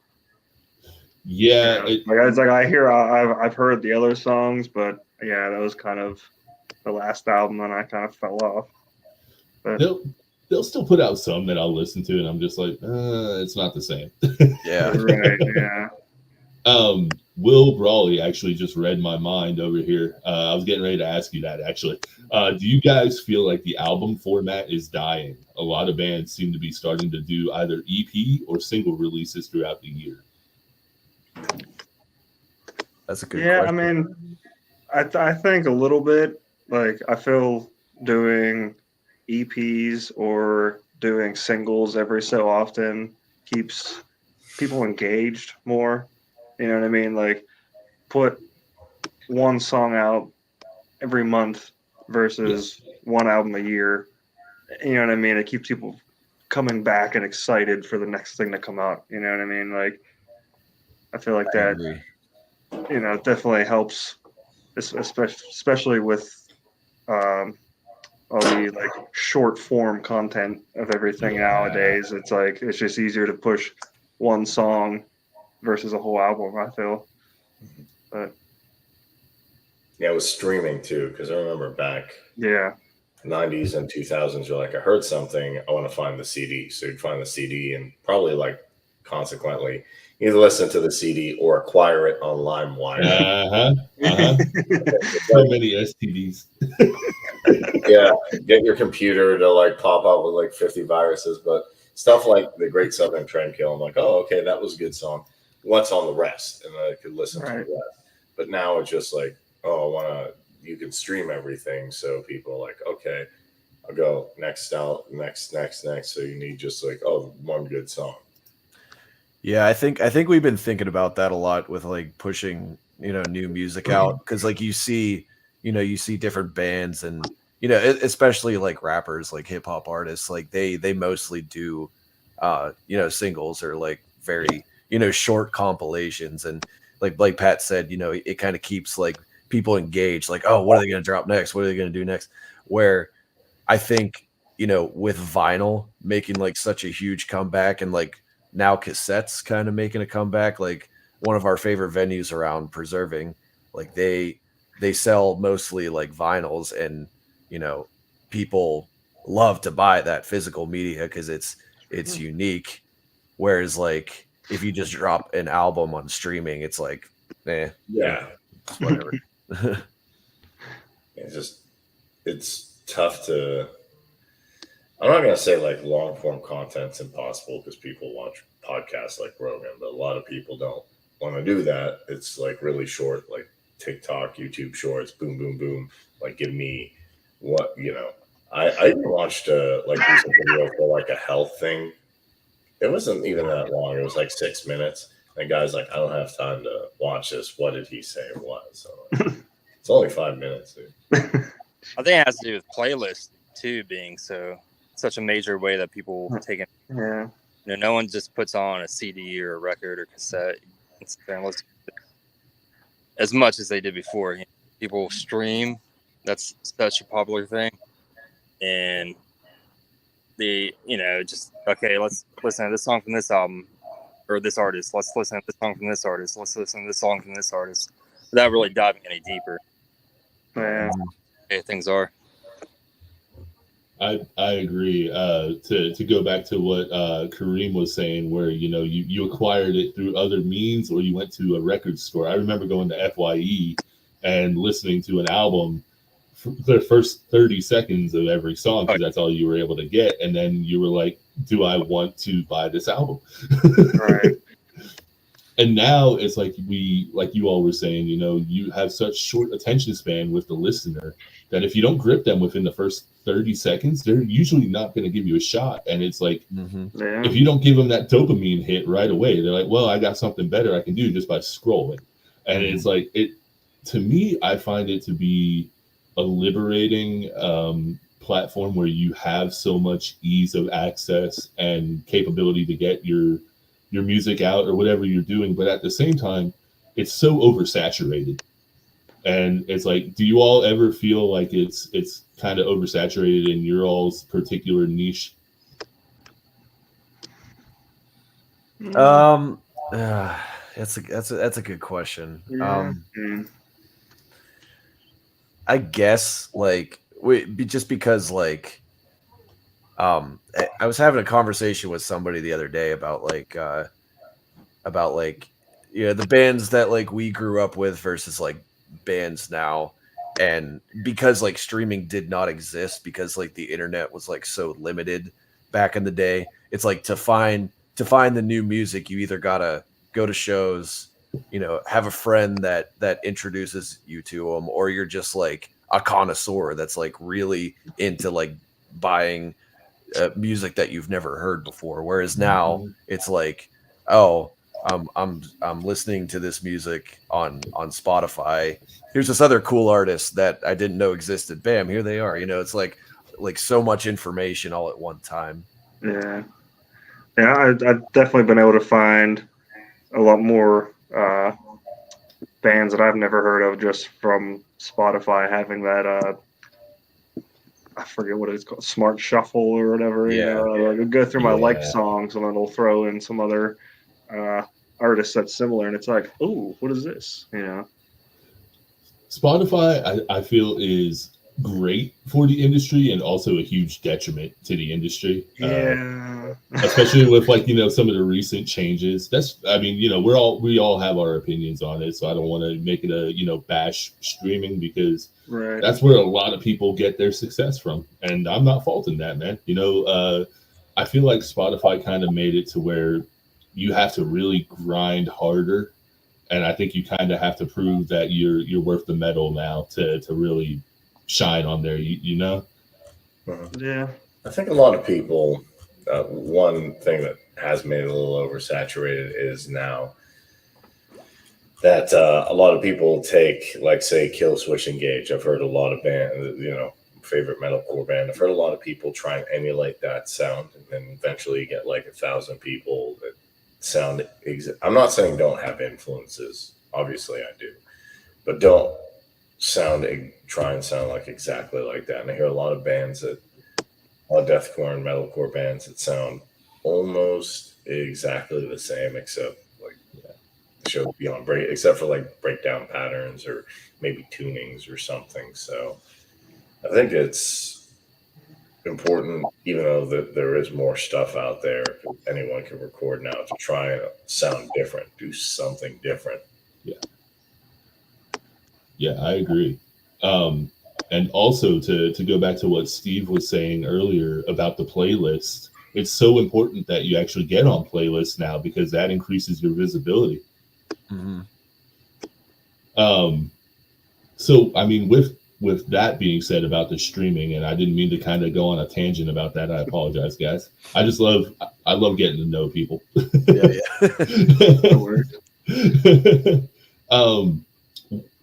Yeah, I've heard the other songs, but yeah, that was kind of the last album, and I kind of fell off. But they'll still put out some that I'll listen to, and I'm just like, it's not the same. Yeah, right. Yeah. Will Brawley actually just read my mind over here. I was getting ready to ask you that actually. Do you guys feel like the album format is dying? A lot of bands seem to be starting to do either EP or single releases throughout the year. That's a good Yeah, question. I mean, I think a little bit. Like I feel doing EPs or doing singles every so often keeps people engaged more. You know what I mean? Like put one song out every month versus one album a year. You know what I mean? It keeps people coming back and excited for the next thing to come out. You know what I mean? Like I feel like I that, agree. definitely helps, especially with all the like short form content of everything nowadays. It's like it's just easier to push one song versus a whole album, I feel. But Yeah, it was streaming too, because I remember back yeah, 90s and 2000s, you're like, I heard something, I want to find the CD. So you'd find the CD and probably like consequently either listen to the CD or acquire it on LimeWire. So many STDs. Yeah, get your computer to like pop up with like 50 viruses, but stuff like The Great Southern Trendkill, I'm like, oh, okay, that was a good song. What's on the rest? And I could listen to the rest. But now it's just like, oh, you can stream everything. So people are like, okay, I'll go next. So you need just like, one good song. Yeah, I think we've been thinking about that a lot with like pushing, new music out, because like you see different bands and especially like rappers, like hip hop artists, like they mostly do singles or like very short compilations, and like Pat said, it kind of keeps like people engaged, like, oh, what are they going to drop next? What are they going to do next? Where I think with vinyl making like such a huge comeback, and like now cassettes kind of making a comeback, like one of our favorite venues around Preserving, like they sell mostly like vinyls, and people love to buy that physical media because it's unique, whereas like if you just drop an album on streaming, it's like yeah, it's whatever. It's tough to, I'm not gonna say like long form content's impossible, because people watch podcasts like Rogan, but a lot of people don't want to do that. It's like really short, like TikTok, YouTube Shorts, boom, boom, boom. Like, give me what, I even watched like music video for like a health thing. It wasn't even that long. It was like 6 minutes. And the guy's like, I don't have time to watch this. What did he say it was? So it's only 5 minutes, dude. I think it has to do with playlist too, being such a major way that people take it. Yeah. No one just puts on a CD or a record or cassette and sit there and listen to it as much as they did before. People stream. That's such a popular thing. And just, okay, let's listen to this song from this album or this artist. Let's listen to this song from this artist. Let's listen to this song from this artist without really diving any deeper. Yeah. Okay, things are. I agree. To go back to what Kareem was saying, where you acquired it through other means, or you went to a record store. I remember going to FYE and listening to an album for the first 30 seconds of every song, because that's all you were able to get, and then you were like, "Do I want to buy this album?" Right. And now it's like you all were saying, you have such short attention span with the listener that if you don't grip them within the first 30 seconds, they're usually not going to give you a shot. And it's like, if you don't give them that dopamine hit right away, they're like, well, I got something better I can do just by scrolling. And it's like, to me, I find it to be a liberating platform where you have so much ease of access and capability to get your music out or whatever you're doing, but at the same time, it's so oversaturated. And it's like, do you all ever feel like it's kind of oversaturated in your all's particular niche? That's a good question. Yeah. I guess just because I was having a conversation with somebody the other day about the bands that we grew up with versus bands now. And because streaming did not exist, because the internet was so limited back in the day, it's to find the new music, you either gotta go to shows, have a friend that introduces you to them, or you're just a connoisseur that's really into buying music that you've never heard before. Whereas now it's I'm listening to this music on Spotify. Here's this other cool artist that I didn't know existed. Bam, here they are. It's like so much information all at one time. Yeah. I've definitely been able to find a lot more bands that I've never heard of just from Spotify having that I forget what it's called, Smart Shuffle or whatever. I'll go through my liked songs and then it'll throw in some other artists that's similar, and it's like, oh, what is this? Spotify, I feel, is great for the industry and also a huge detriment to the industry. Especially with some of the recent changes. We all have our opinions on it, so I don't want to make it a bash streaming, because that's where a lot of people get their success from, and I'm not faulting that, man. I feel like Spotify kind of made it to where you have to really grind harder, and I think you kind of have to prove that you're worth the metal now to really shine on there. Yeah. I think a lot of people, one thing that has made it a little oversaturated is now that a lot of people take, say, Killswitch Engage. I've heard a lot of bands, favorite metalcore band. I've heard a lot of people try and emulate that sound, and then eventually you get 1,000 people that sound. I'm not saying don't have influences. Obviously, I do, but don't try and sound exactly like that. And I hear a lot of bands a lot of deathcore and metalcore bands that sound almost exactly the same, except show beyond break, except for breakdown patterns or maybe tunings or something. So I think it's important, even though there is more stuff out there, anyone can record now, to try and sound different, do something different. Yeah, I agree. And also to go back to what Steve was saying earlier about the playlist, it's so important that you actually get on playlists now because that increases your visibility. Mm-hmm. So I mean, with that being said about the streaming, and I didn't mean to kind of go on a tangent about that. I apologize, guys. I love getting to know people. Yeah.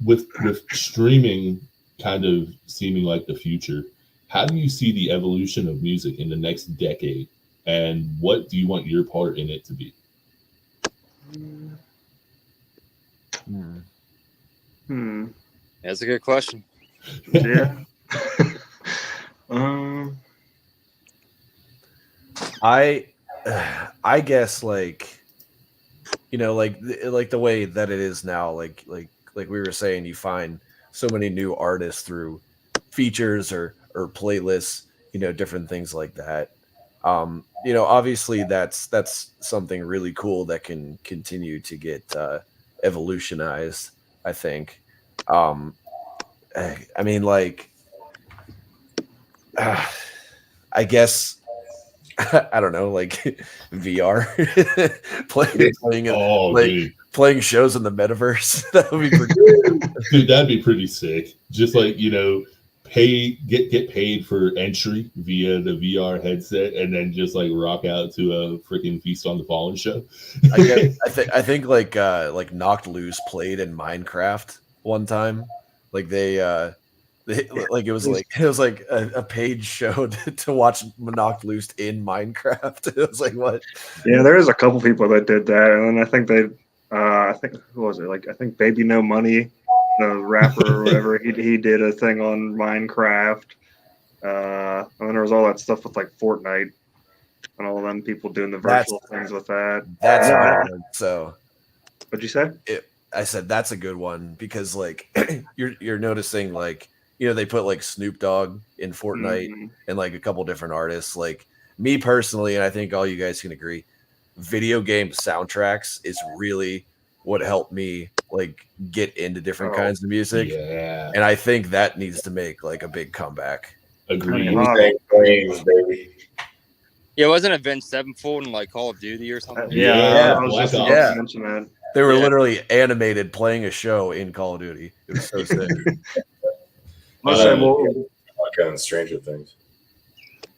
With streaming kind of seeming like the future, how do you see the evolution of music in the next decade, and what do you want your part in it to be? That's a good question. Yeah. I guess like, you know, like the way that it is now, like we were saying, you find so many new artists through features or playlists, you know, different things like that. You know, obviously that's something really cool that can continue to get evolutionized, I think. I mean, like, I guess I don't know, like VR, playing shows in the metaverse. That would be pretty Dude, that'd be pretty sick. Just like, you know, get paid for entry via the VR headset, and then just like rock out to a freaking Feast on the Fallen show. I think like Knocked Loose played in Minecraft one time. Like they like it was like a paid show to watch Knocked Loose in Minecraft. It was like, what? Yeah, there is a couple people that did that, and then I think who was it? Like, I think Baby No Money, the rapper or whatever, he did a thing on Minecraft. And then there was all that stuff with like Fortnite and all of them people doing the virtual things with that. That's a good one. So what'd you say? I said that's a good one because like you're noticing, like, you know, they put like Snoop Dogg in Fortnite and like a couple different artists. Like me personally, and I think all you guys can agree, video game soundtracks is really what helped me like get into different kinds of music. Yeah. And I think that needs to make like a big comeback. Agreed. Yeah, wasn't Avenged Sevenfold in like Call of Duty or something? I was just about to mention that. They were literally animated playing a show in Call of Duty. It was so sick. On Stranger Things.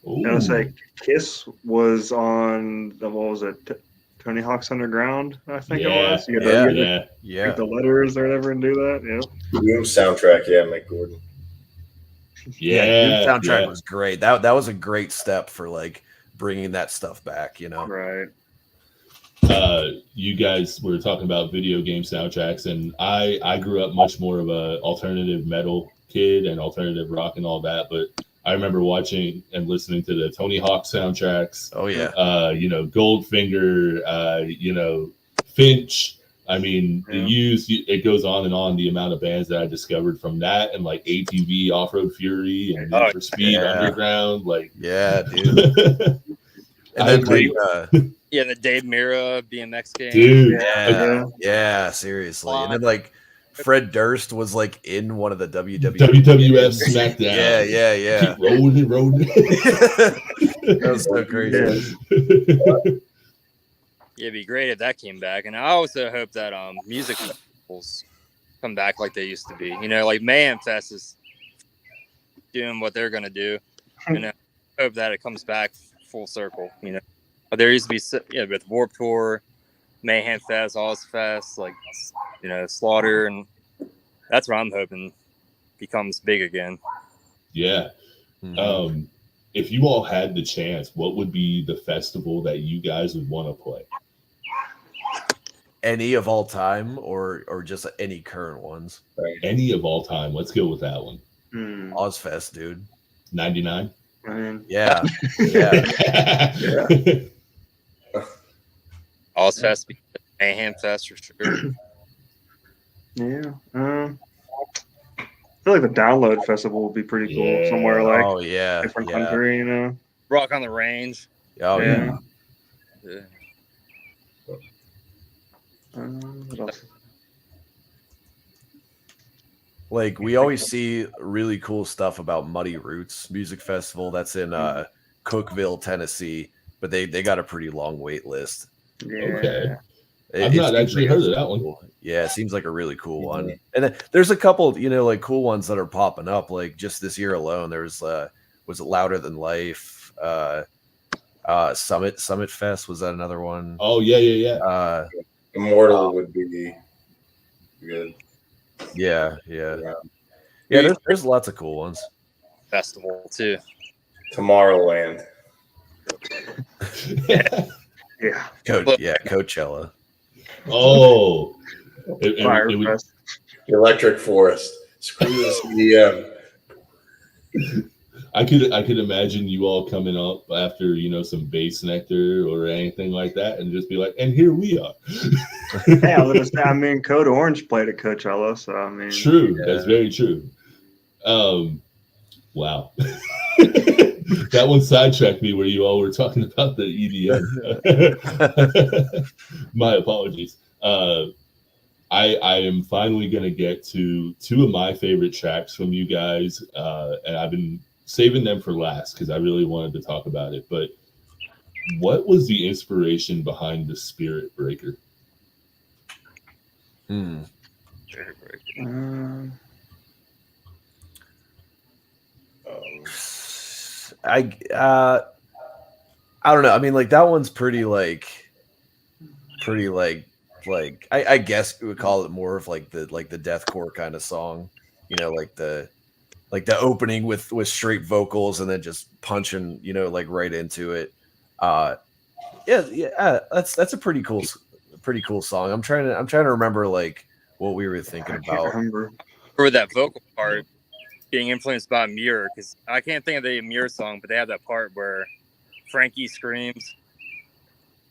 I was say Kiss was on what was it? Tony Hawk's Underground, I think it was. You get the letters or whatever and do that. Yeah. Doom soundtrack, Mick Gordon. Doom soundtrack was great. That was a great step for like bringing that stuff back. You know, right. You guys were talking about video game soundtracks, and I grew up much more of a alternative metal kid and alternative rock and all that, but I remember watching and listening to the Tony Hawk soundtracks. Oh yeah. You know, Goldfinger, you know, Finch. I mean, it goes on and on, the amount of bands that I discovered from that, and like ATV, Off-Road Fury, and Need for Speed Underground. Like, yeah, dude. And then the Dave Mirra BMX game. Dude. Yeah, seriously. And then like Fred Durst was like in one of the WWF SmackDown. Yeah. Keep rolling. That was so crazy. Yeah, it'd be great if that came back. And I also hope that music festivals come back like they used to be. You know, like Mayhem Fest is doing what they're gonna do. And I hope that it comes back full circle. You know, there used to be with Warped Tour, Mayhem Fest, Ozfest, like, you know, Slaughter, and that's what I'm hoping becomes big again. Yeah. If you all had the chance, what would be the festival that you guys would want to play? Any of all time, or just any current ones? Any of all time. Let's go with that one. Ozfest, dude. 99. Yeah. Ozfest, Mayhem Fest for sure. Yeah. I feel like the Download Festival would be pretty cool somewhere like different country, you know. Rock on the Range. Oh yeah. What else? Like we always see really cool stuff about Muddy Roots Music Festival. That's in Cookeville, Tennessee. but they got a pretty long wait list. Yeah. Okay. It- I've it not seems actually like a heard of that one. cool- Yeah, it seems like a really cool one. Mhm. And then there's a couple, like cool ones that are popping up. Like just this year alone, there's was it Louder Than Life? Summit Fest, was that another one? Oh yeah. Immortal would be good. Yeah. Yeah. There's lots of cool ones. Festival too. Tomorrowland. Yeah. Coachella. Oh. It would- Firefest. Electric Forest. Screw the CDM. I could imagine you all coming up after some bass nectar or anything like that, and just be like, and here we are. Yeah, I mean, Code Orange played at Coachella, so I mean, True, Yeah. that's very true. Wow. That one sidetracked me where you all were talking about the EDM. My apologies. I am finally going to get to two of my favorite tracks from you guys, and I've been saving them for last because I really wanted to talk about it. But what was the inspiration behind the Spirit Breaker? I don't know. I mean, like that one's pretty like I guess we would call it more of like the deathcore kind of song, like the opening with straight vocals and then just punching, like right into it. That's a pretty cool song. I'm trying to remember like what we were thinking I can't about. remember. For that vocal part being influenced by Mirror, because I can't think of the Mirror song, but they have that part where Frankie screams,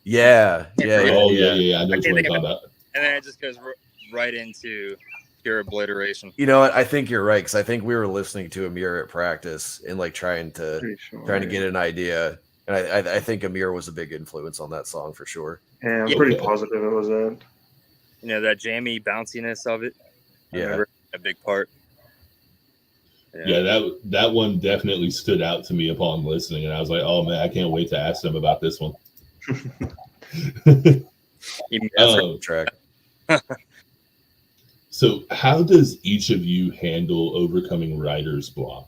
Yeah. Oh yeah. I know what I you're can't talking think of about. and then it just goes right into pure obliteration. You know what? I think you're right because I think we were listening to Amir at practice and like trying to Pretty sure. get an idea, and I think Amir was a big influence on that song for sure. Yeah, I'm Yeah. pretty positive it was that. That jammy bounciness of it. I Yeah. remember a big part. Yeah, that one definitely stood out to me upon listening, and I was like, "Oh man, I can't wait to ask them about this one." Even Track. So, how does each of you handle overcoming writer's block?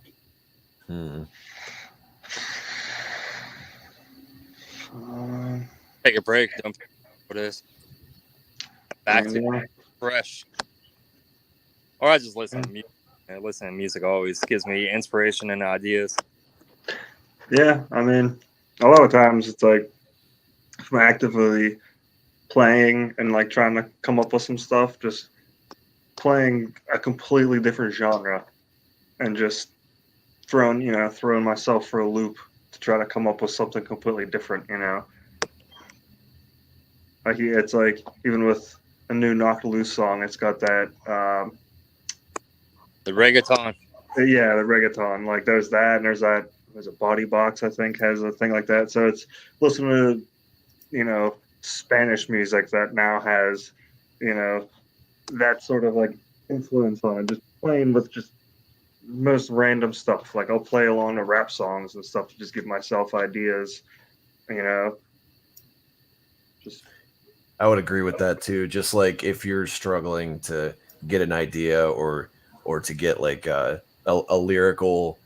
take a break. Don't what it is. Back to Yeah. fresh. Or I just listen to music. Listening to music always gives me inspiration and ideas. Yeah, I mean, a lot of times it's like if I'm actively playing and like trying to come up with some stuff, just playing a completely different genre and just throwing myself for a loop to try to come up with something completely different, Like it's like even with a new Knock Loose song, it's got that The reggaeton. yeah, the reggaeton. Like there's that, and there's a Body Box, I think, has a thing like that. So it's listening to, Spanish music that now has, that sort of like influence on it. Just playing with just most random stuff. Like I'll play along to rap songs and stuff to just give myself ideas, Just I would agree with that too. Just like if you're struggling to get an idea or to get like a lyrical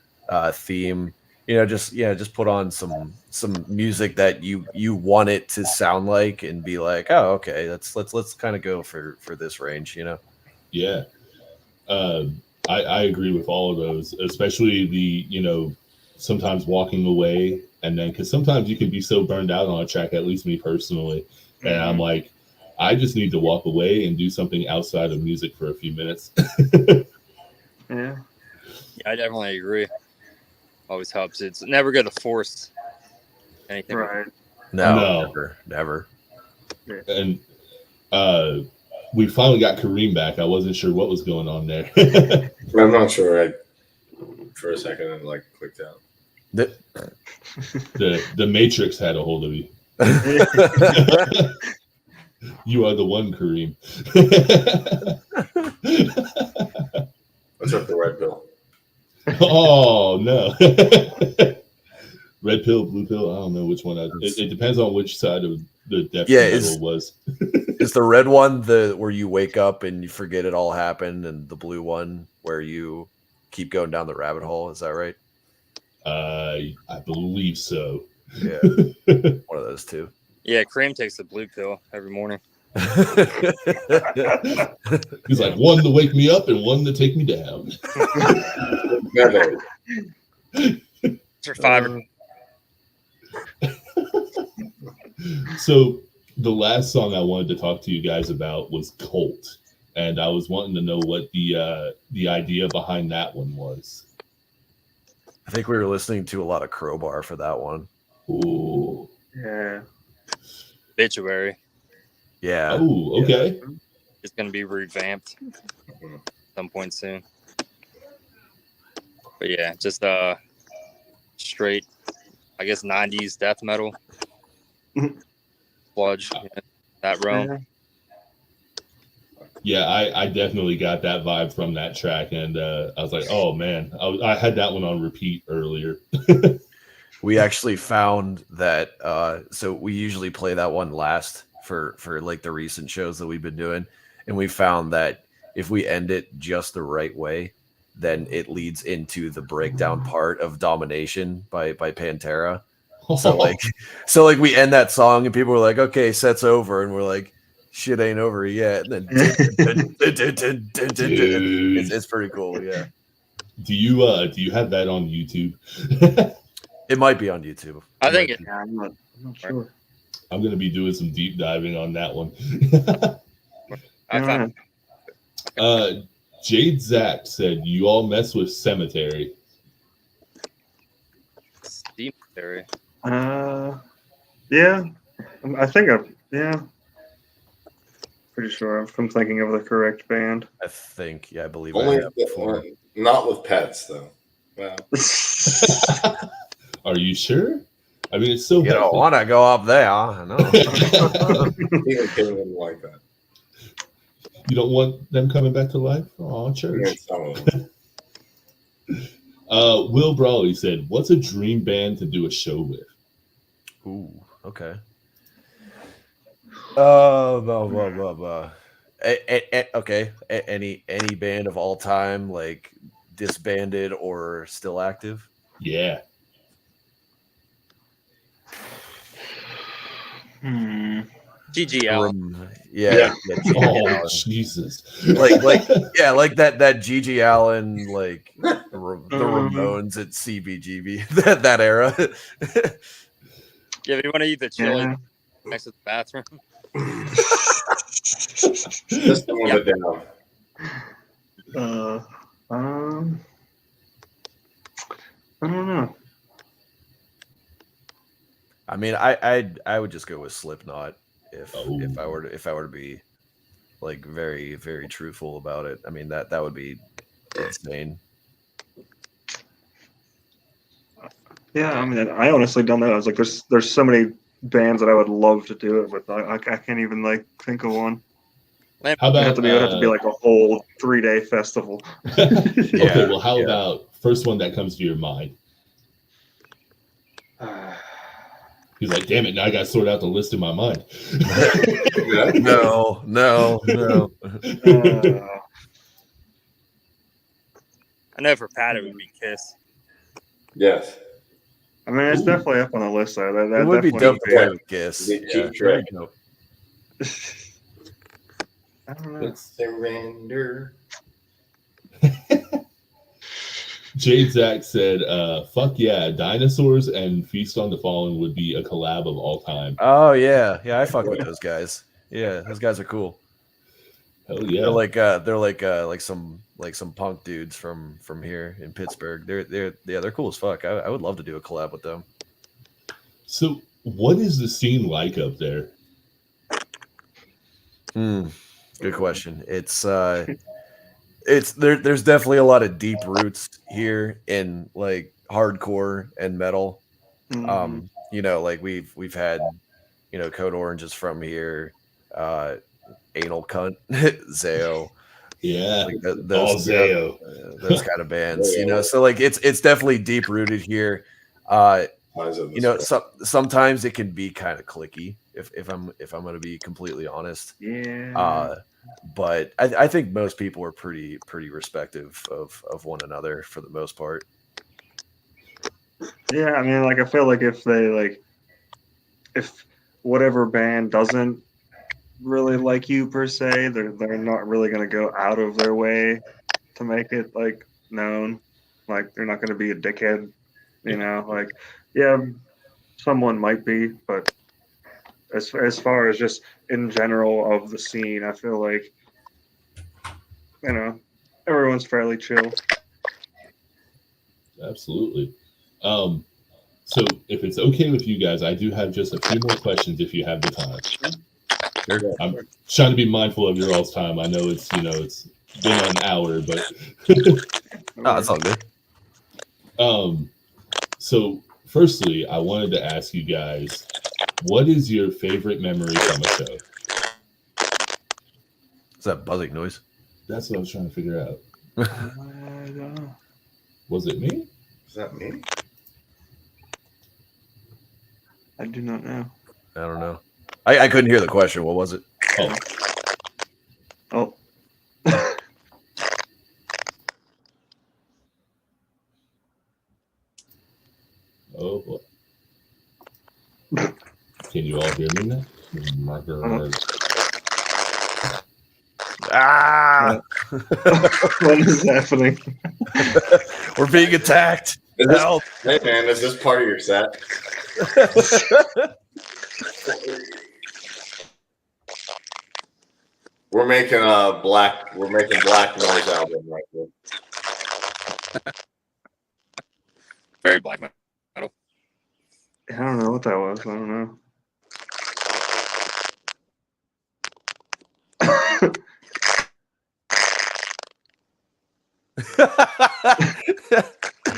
theme, just put on some music that you want it to sound like and be like, oh, okay, let's kind of go for this range, Yeah, I agree with all of those, especially the sometimes walking away, and then because sometimes you can be so burned out on a track, at least me personally, and I'm like, I just need to walk away and do something outside of music for a few minutes. yeah. Yeah, I definitely agree. Always helps. It's never good to force anything. Right. No, never. And we finally got Kareem back. I wasn't sure what was going on there. I'm not sure. I for a second and clicked out. The Matrix had a hold of you. You are the one, Kareem. Let's rip the red pill. Oh no. Red pill, blue pill. I don't know which one. It depends on which side of the depth Yeah, metal was. Is the red one the where you wake up and you forget it all happened, and the blue one where you keep going down the rabbit hole? Is that right? I believe so. Yeah, one of those two. Yeah, Cream takes the blue pill every morning. He's like, one to wake me up and one to take me down. For fiber. So the last song I wanted to talk to you guys about was Colt, and I was wanting to know what the idea behind that one was. I think we were listening to a lot of Crowbar for that one. Ooh. Yeah. Obituary. Yeah. Oh, okay. Yeah. It's going to be revamped at some point soon. But yeah, just straight, I guess, 90s death metal. Sludge, that realm. Yeah, I definitely got that vibe from that track, and I was like, oh man, I had that one on repeat earlier. We actually found that, so we usually play that one last for like the recent shows that we've been doing, and we found that if we end it just the right way, then it leads into the breakdown part of Domination by Pantera. So like we end that song and people were like, okay, set's over, and we're like, shit ain't over yet. And then it's pretty cool. Yeah. Do you have that on YouTube? It might be on YouTube. I think it. I'm not sure. I'm gonna be doing some deep diving on that one. I found Jade Zach said you all mess with Cemetery. Cemetery. Yeah. I think pretty sure if I'm thinking of the correct band. I think, yeah, I believe Only I have before. not with pets though. Wow. Are you sure? I mean, it's so. You don't want to go up there. I know. Even kidding them like that. You don't want them coming back to life? Oh, church. Yeah, some of them. Will Brawley said, "What's a dream band to do a show with?" Ooh, okay. Okay. Any band of all time, like disbanded or still active? Yeah. GG Yeah. Oh, Jesus. like like that Gigi Allen, like the Ramones at CBGB, that era. Yeah, if you want to eat the chili next to the bathroom. Just a little bit down. I don't know. I mean, I would just go with Slipknot if I were to be like very, very truthful about it. I mean that would be insane. Yeah, I mean, I honestly don't know. I was like, there's so many bands that I would love to do it with. I can't even like think of one. How about it would have to be like a whole 3-day festival. Okay, well, how about first one that comes to your mind? He's like, damn it, now I got to sort out the list in my mind. No. I know for Pat it would be Kiss. Yes. I mean, it's definitely up on the list though. That It would be dope to be- play with Kiss. Cheap trick. Dope. I don't know. Let's surrender. Jade Zach said, fuck yeah, Dinosaurs and Feast on the Fallen would be a collab of all time. Oh yeah, I fuck with those guys. Yeah, those guys are cool. Hell yeah. They're like some punk dudes from here in Pittsburgh. They're cool as fuck. I would love to do a collab with them. So what is the scene like up there? Good question. It's there's definitely a lot of deep roots here in like hardcore and metal. You know, like we've had, you know, Code Orange is from here, Anal Cunt, Zao. Yeah, like those kind of bands, you know. So like it's definitely deep rooted here. Eyes of the you know, storm. sometimes it can be kind of clicky. If I'm going to be completely honest. Yeah. But I think most people are pretty respective of one another for the most part. Yeah, I mean, like I feel like if whatever band doesn't really like you per se, they're not really gonna go out of their way to make it like known. Like they're not gonna be a dickhead, you know. Like, yeah, someone might be, but as far as just in general of the scene, I feel like everyone's fairly chill. Absolutely. So if it's okay with you guys, I do have just a few more questions if you have the time. Sure. I'm trying to be mindful of your all's time. I know it's been an hour, but That's all good. So firstly, I wanted to ask you guys, what is your favorite memory from a show? Is that buzzing noise? That's what I was trying to figure out. I don't know. Was it me? Is that me? I do not know. I don't know. I couldn't hear the question. What was it? Oh. Oh boy. Can you all hear me now? Oh my God. Ah! What is happening? We're being attacked. Help! Hey man, is this part of your set? We're making black noise album right here. Very black metal. I don't know what that was. I don't know.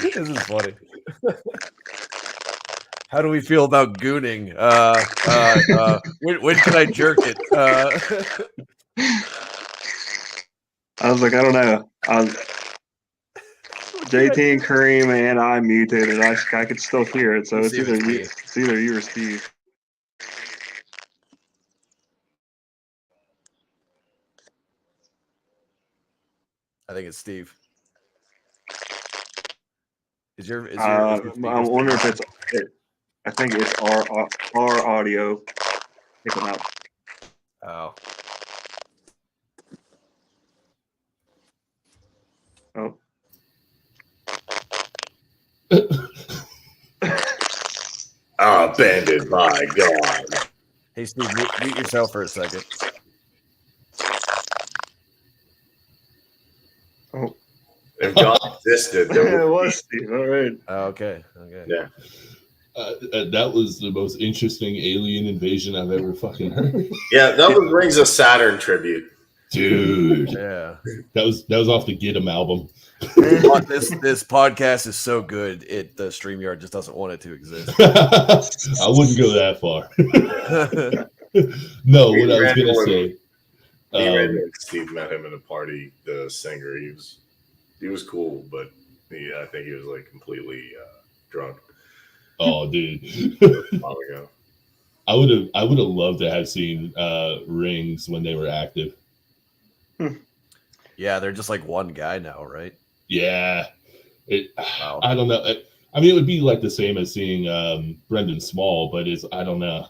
This is funny. How do we feel about gooning? When can I jerk it? I was like, I don't know. JT and Kareem and I mutated. I could still hear it, so Let's it's see if either it's you or Steve. I think it's Steve. Is your I speakers wonder if picking it's. I think it's our audio picking up. Oh. Oh. Abandoned by God. Hey Steve, mute yourself for a second. Oh. If God existed, there It would was Steve. All right. Oh, okay. Yeah. That was the most interesting alien invasion I've ever fucking heard. Yeah, that was Rings of Saturn tribute. Dude. Yeah. That was off the Get 'Em album. This podcast is so good, the StreamYard just doesn't want it to exist. I wouldn't go that far. No, what I was gonna say. Steve met him at a party. The singer, he was cool, but I think he was like completely drunk. Oh, dude. A while ago. I would have loved to have seen Rings when they were active. Yeah, they're just like one guy now, right? Yeah. Wow. I don't know. I mean, it would be like the same as seeing Brendan Small, but I don't know.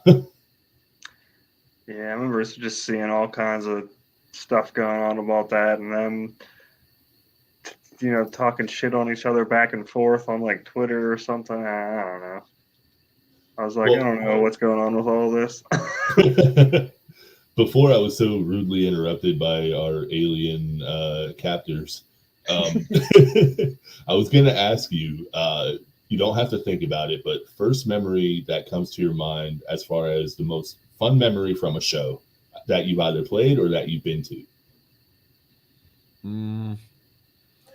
Yeah, I remember just seeing all kinds of stuff going on about that, and then talking shit on each other back and forth on like Twitter or something. I don't know. I was like, Well, I don't know what's going on with all this. Before I was so rudely interrupted by our alien captors, I was going to ask you, you don't have to think about it, but first memory that comes to your mind as far as the most fun memory from a show that you've either played or that you've been to.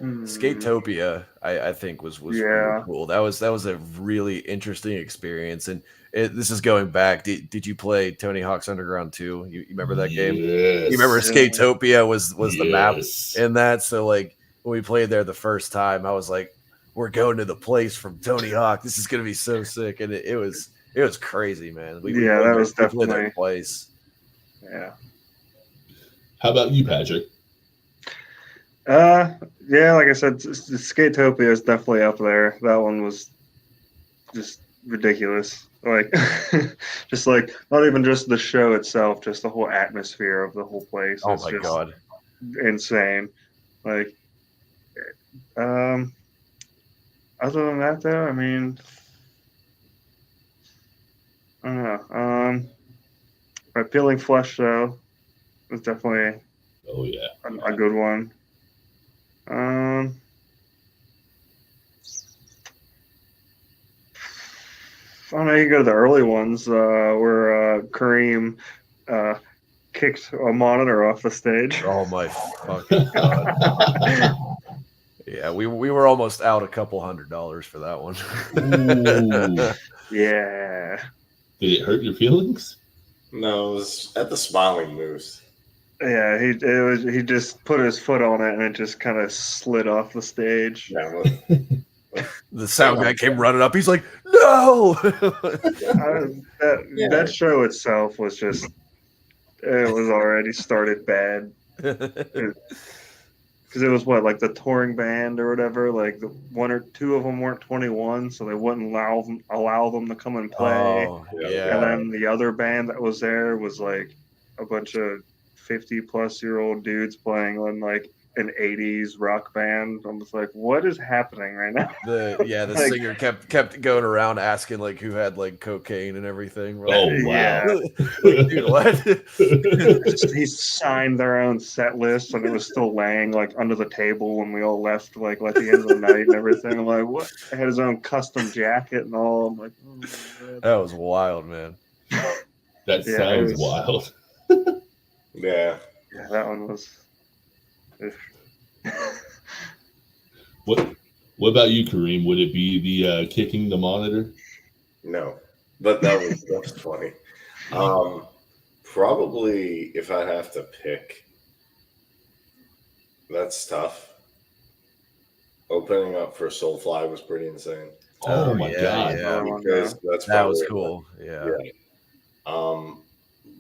Skatopia, I think was really cool. That was a really interesting experience, and this is going back. Did you play Tony Hawk's Underground 2? You remember that game? Yes. You remember Skatopia was the map Yes. in that? So like when we played there the first time, I was like, we're going to the place from Tony Hawk. This is gonna be so sick, and it was crazy, man. That was played there definitely twice. Yeah. How about you, Patrick? Yeah, like I said, Skatopia is definitely up there. That one was just ridiculous. Like, just like not even just the show itself, just the whole atmosphere of the whole place. Oh It's my just god. insane. Like, other than that, though, I mean, I don't know. My Peeling Flesh show was definitely Oh yeah, a good one. I don't know. You can go to the early ones where Kareem kicked a monitor off the stage. Oh my fucking god. Yeah, we were almost out a couple $100 for that one. Ooh. Yeah. Did it hurt your feelings? No, it was at the Smiling Moose. Yeah, he just put his foot on it and it just kind of slid off the stage. Yeah, The sound guy came running up. He's like, "No!" That show itself was just, it was already started bad. Because it was like the touring band or whatever. Like the one or two of them weren't 21, so they wouldn't allow them to come and play. Oh, And yeah. then the other band that was there was like a bunch of 50-plus-year-old dudes playing on like an 80s rock band. I'm just like, what is happening right now? The Like- singer kept going around asking like who had like cocaine and everything. We're Oh like, wow. Yeah. Dude, what? He signed their own set list and it was still laying like under the table when we all left like at the end of the night and everything. I'm like, what? He had his own custom jacket and all. I'm like, oh my God. That was wild, man. That Yeah, sounds it was- wild. yeah. Yeah, that one was. What about you, Kareem? Would it be the kicking the monitor? No, but that's funny. Probably if I have to pick, that's tough. Opening up for Soulfly was pretty insane. Oh my yeah, god. yeah. Because that's That was probably- cool. Yeah. Yeah.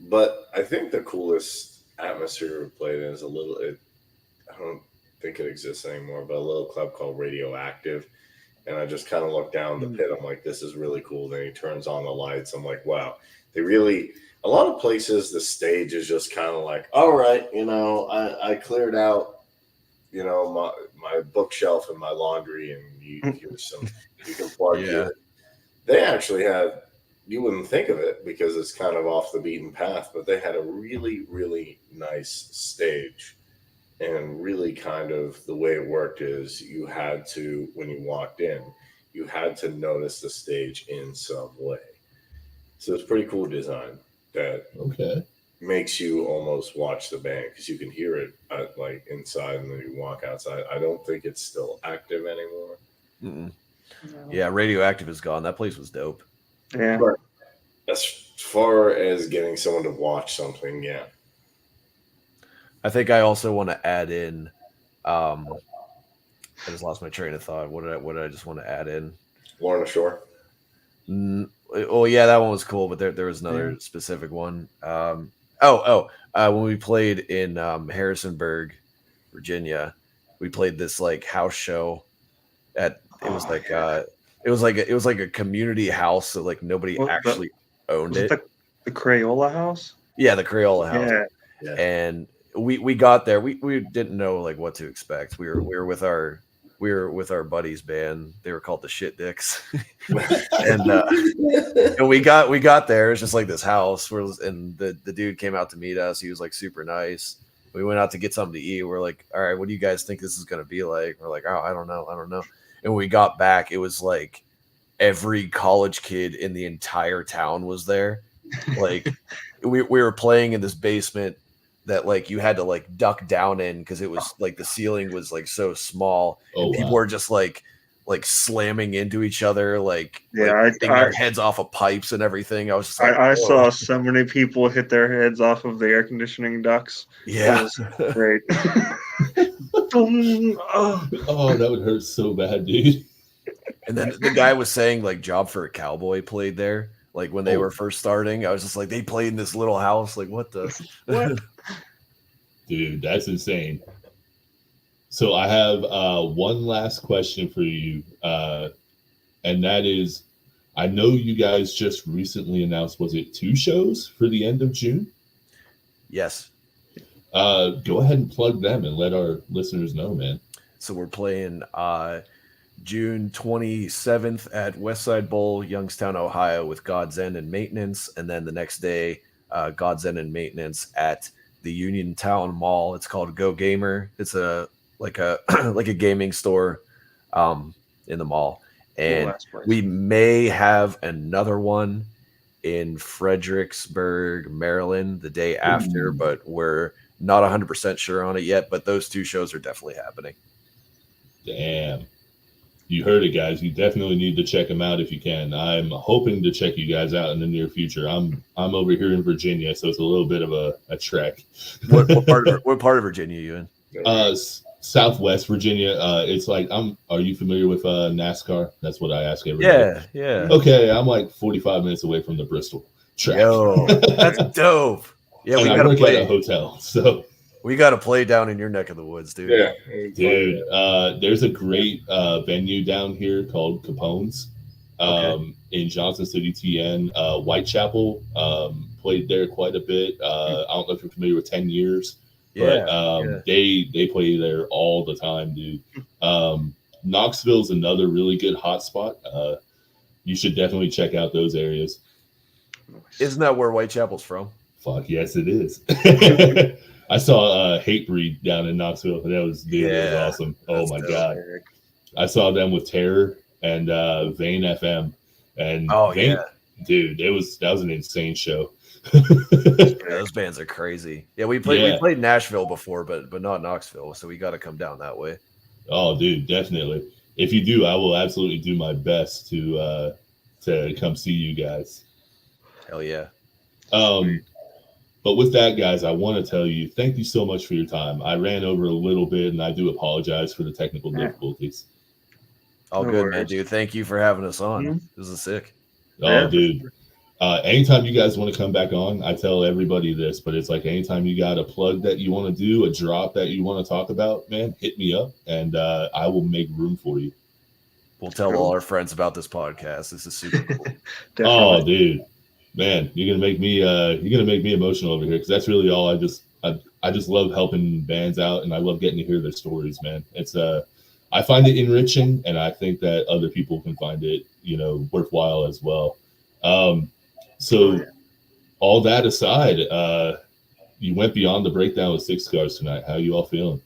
But I think the coolest atmosphere we played in is a little. I don't think it exists anymore, but a little club called Radioactive. And I just kind of look down the pit. I'm like, this is really cool. Then he turns on the lights. I'm like, wow. They really. A lot of places, the stage is just kind of like, all right, I cleared out, my bookshelf and my laundry, and you can plug Yeah. in. They actually had. You wouldn't think of it because it's kind of off the beaten path, but they had a really, really nice stage. And really kind of the way it worked is you had to, when you walked in, you had to notice the stage in some way. So it's pretty cool design that Okay. makes you almost watch the band because you can hear it like inside and then you walk outside. I don't think it's still active anymore. Mm-mm. Yeah, Radioactive is gone. That place was dope. Yeah. But as far as getting someone to watch something, yeah. I think I also want to add in. I just lost my train of thought. What did I just want to add in? Lorna Shore. Oh yeah, that one was cool, but there was another specific one. When we played in Harrisonburg, Virginia, we played this like house show at. It was like a community house that like nobody What the- actually owned Was it. it the Crayola House? Yeah, the Crayola house. Yeah. And we got there. We didn't know like what to expect. We were with our buddies band. They were called the Shit Dicks. and we got there. It's just like this house and the dude came out to meet us. He was like super nice. We went out to get something to eat. We're like, all right, what do you guys think this is gonna be like? We're like, oh, I don't know. And when we got back, it was like every college kid in the entire town was there. Like we were playing in this basement that like you had to like duck down in because it was like the ceiling was like so small. Oh, And people wow. were just like slamming into each other, like hitting I their heads off of pipes and everything. I was just like, I whoa. saw so many people hit their heads off of the air conditioning ducts. Yeah. It was great. Oh, Oh, that would hurt so bad, dude. And then the guy was saying like Job for a Cowboy played there. Like when they were first starting, I was just like, they played in this little house. Like what the? What? Dude, that's insane. So I have one last question for you, and that is, I know you guys just recently announced, was it 2 shows for the end of June? Yes. Go ahead and plug them and let our listeners know, man. So we're playing June 27th at Westside Bowl, Youngstown, Ohio, with God's End and Maintenance, and then the next day, God's End and Maintenance at the Uniontown Mall. It's called Go Gamer. It's like a gaming store in the mall, and we may have another one in Fredericksburg, Maryland, the day after, but we're not 100% sure on it yet. But those 2 shows are definitely happening. Damn. You heard it, guys. You definitely need to check them out if you can. I'm hoping to check you guys out in the near future. I'm over here in Virginia, so it's a little bit of a trek. What part of Virginia are you in? Southwest Virginia. It's like are you familiar with NASCAR? That's what I ask everybody. Yeah. Okay, I'm like 45 minutes away from the Bristol track. Yo, that's dope. Yeah, we gotta play at a hotel, so we gotta play down in your neck of the woods, dude. Yeah, dude. There's a great venue down here called Capone's in Johnson City, TN. Whitechapel played there quite a bit. I don't know if you're familiar with 10 Years. But they play there all the time, dude. Knoxville's another really good hot spot. You should definitely check out those areas. Isn't that where Whitechapel's from? Fuck yes, it is. I saw Hatebreed down in Knoxville, and that was awesome. Oh my god, I saw them with Terror and Vane FM, and dude, that was an insane show. Those bands are crazy. Yeah, we played Nashville before, but not Knoxville, so we got to come down that way. Oh, dude, definitely. If you do, I will absolutely do my best to come see you guys. Hell yeah. But with that, guys, I want to tell you, thank you so much for your time. I ran over a little bit, and I do apologize for the technical difficulties. All good, man, dude. Thank you for having us on. This is sick. Oh, dude. Anytime you guys want to come back on, I tell everybody this, but it's like anytime you got a plug that you want to do, a drop that you want to talk about, man, hit me up, and I will make room for you. We'll tell all our friends about this podcast. This is super cool. Oh, dude, man, you're gonna make me emotional over here, because that's really all. I just love helping bands out, and I love getting to hear their stories, man. It's I find it enriching, and I think that other people can find it, worthwhile as well. So all that aside, you went beyond the breakdown with 6 Scars tonight. How are you all feeling?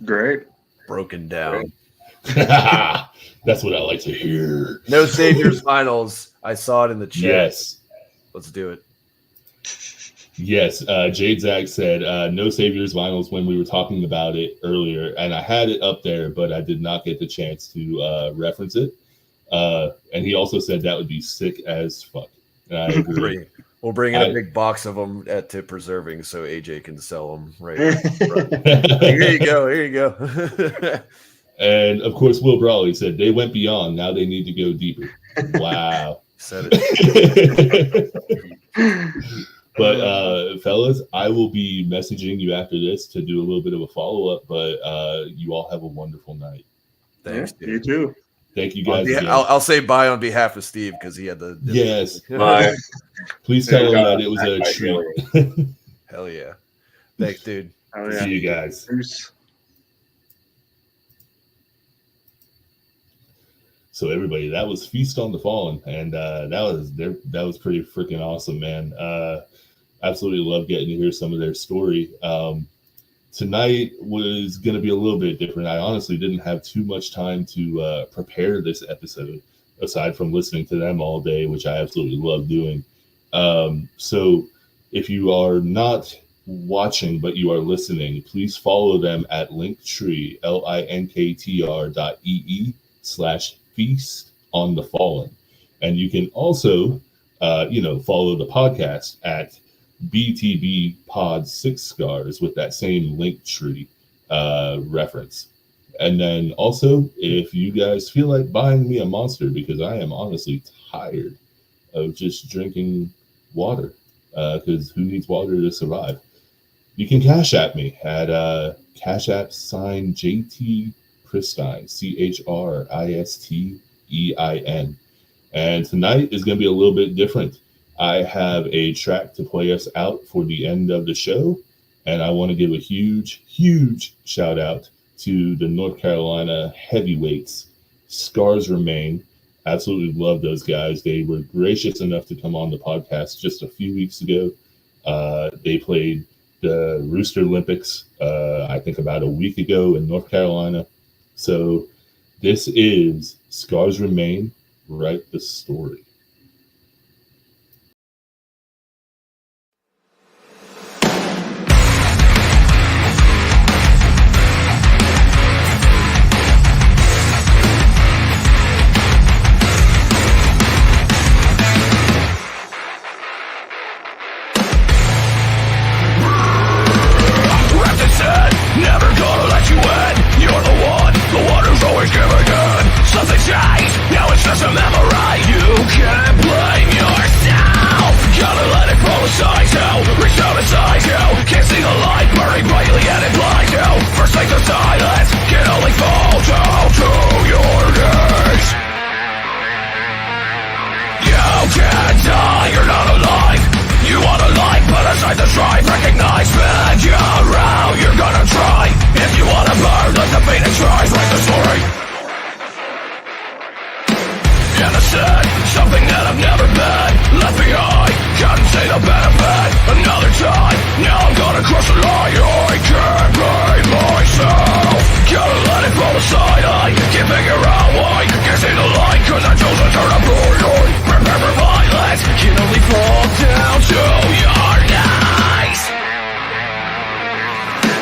Great. Broken down. That's what I like to hear. No Saviors Finals. I saw it in the chat. Yes. Let's do it. Yes. Jade Zach said, No Saviors Vinyls when we were talking about it earlier. And I had it up there, but I did not get the chance to reference it. And he also said that would be sick as fuck. And I agree. We'll bring in a big box of them at Tip Preserving so AJ can sell them right Here you go. Here you go. And of course, Will Brawley said they went beyond. Now they need to go deeper. Wow. Said it. But fellas, I will be messaging you after this to do a little bit of a follow-up. But you all have a wonderful night. Thanks, dude. You too. Thank you guys. I'll say bye on behalf of Steve because he had the yes. Bye. Please tell him that it was a treat. Hell yeah. Thanks, dude. Oh, yeah. See you guys. Peace. So everybody, that was Feast on the Fallen, and that was pretty freaking awesome, man. Absolutely love getting to hear some of their story. Tonight was going to be a little bit different. I honestly didn't have too much time to prepare this episode, aside from listening to them all day, which I absolutely love doing. So if you are not watching, but you are listening, please follow them at Linktree, linktr.ee/Feast on the Fallen. And you can also, follow the podcast at BTB Pod 6 Scars with that same Linktree reference. And then also, if you guys feel like buying me a Monster, because I am honestly tired of just drinking water, because who needs water to survive? You can Cash App me at Cash App sign JT Christine, CHRISTEIN. And tonight is going to be a little bit different. I have a track to play us out for the end of the show, and I want to give a huge, huge shout out to the North Carolina heavyweights, Scars Remain. Absolutely love those guys. They were gracious enough to come on the podcast just a few weeks ago. They played the Rooster Olympics, I think about a week ago in North Carolina. So this is Scars Remain, Write the Story. Something changed, now it's just a memory. You can't blame yourself. Gotta let it fall aside you. Reach out inside you. Can't see the light burning brightly and it blinds you. Forsake the silence, can only fall down to your knees. You can't die, you're not alive. You wanna life, but aside the strife, recognize figure out. You're gonna try. If you wanna burn, let the phoenix rise. Write the story. Innocent, something that I've never been. Left behind, can't say the benefit. Another time, now I'm gonna cross the line. I can't blame myself. Gotta let it fall aside. I can't figure out why. Can't see the light, cause I chose to turn a blind eye. Prepare for violence, can only fall down to your knees.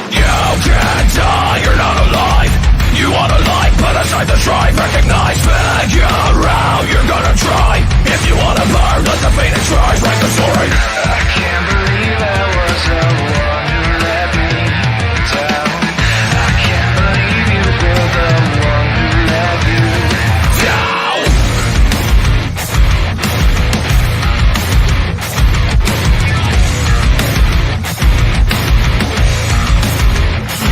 You can't die, you're not alive. You wanna life, but aside the strife, recognize, figure out. You're gonna try. If you wanna burn, let the phoenix rise. Write the story. I can't believe I was the one who let me down. I can't believe you were the one who let you down.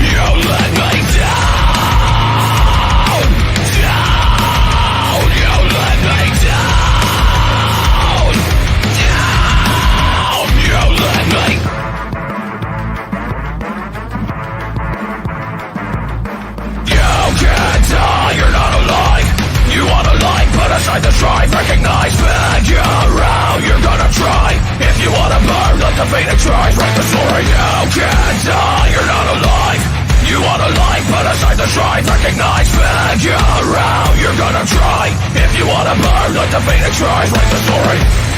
You let me down. You're not alive. You wanna life, but aside the strife, recognize, figure out. You're gonna try. If you wanna burn, let the phoenix rise. Write the story. You can't die, you're not alive. You wanna life, but aside the strife, recognize, figure out. You're gonna try. If you wanna burn, let the phoenix rise. Write the story.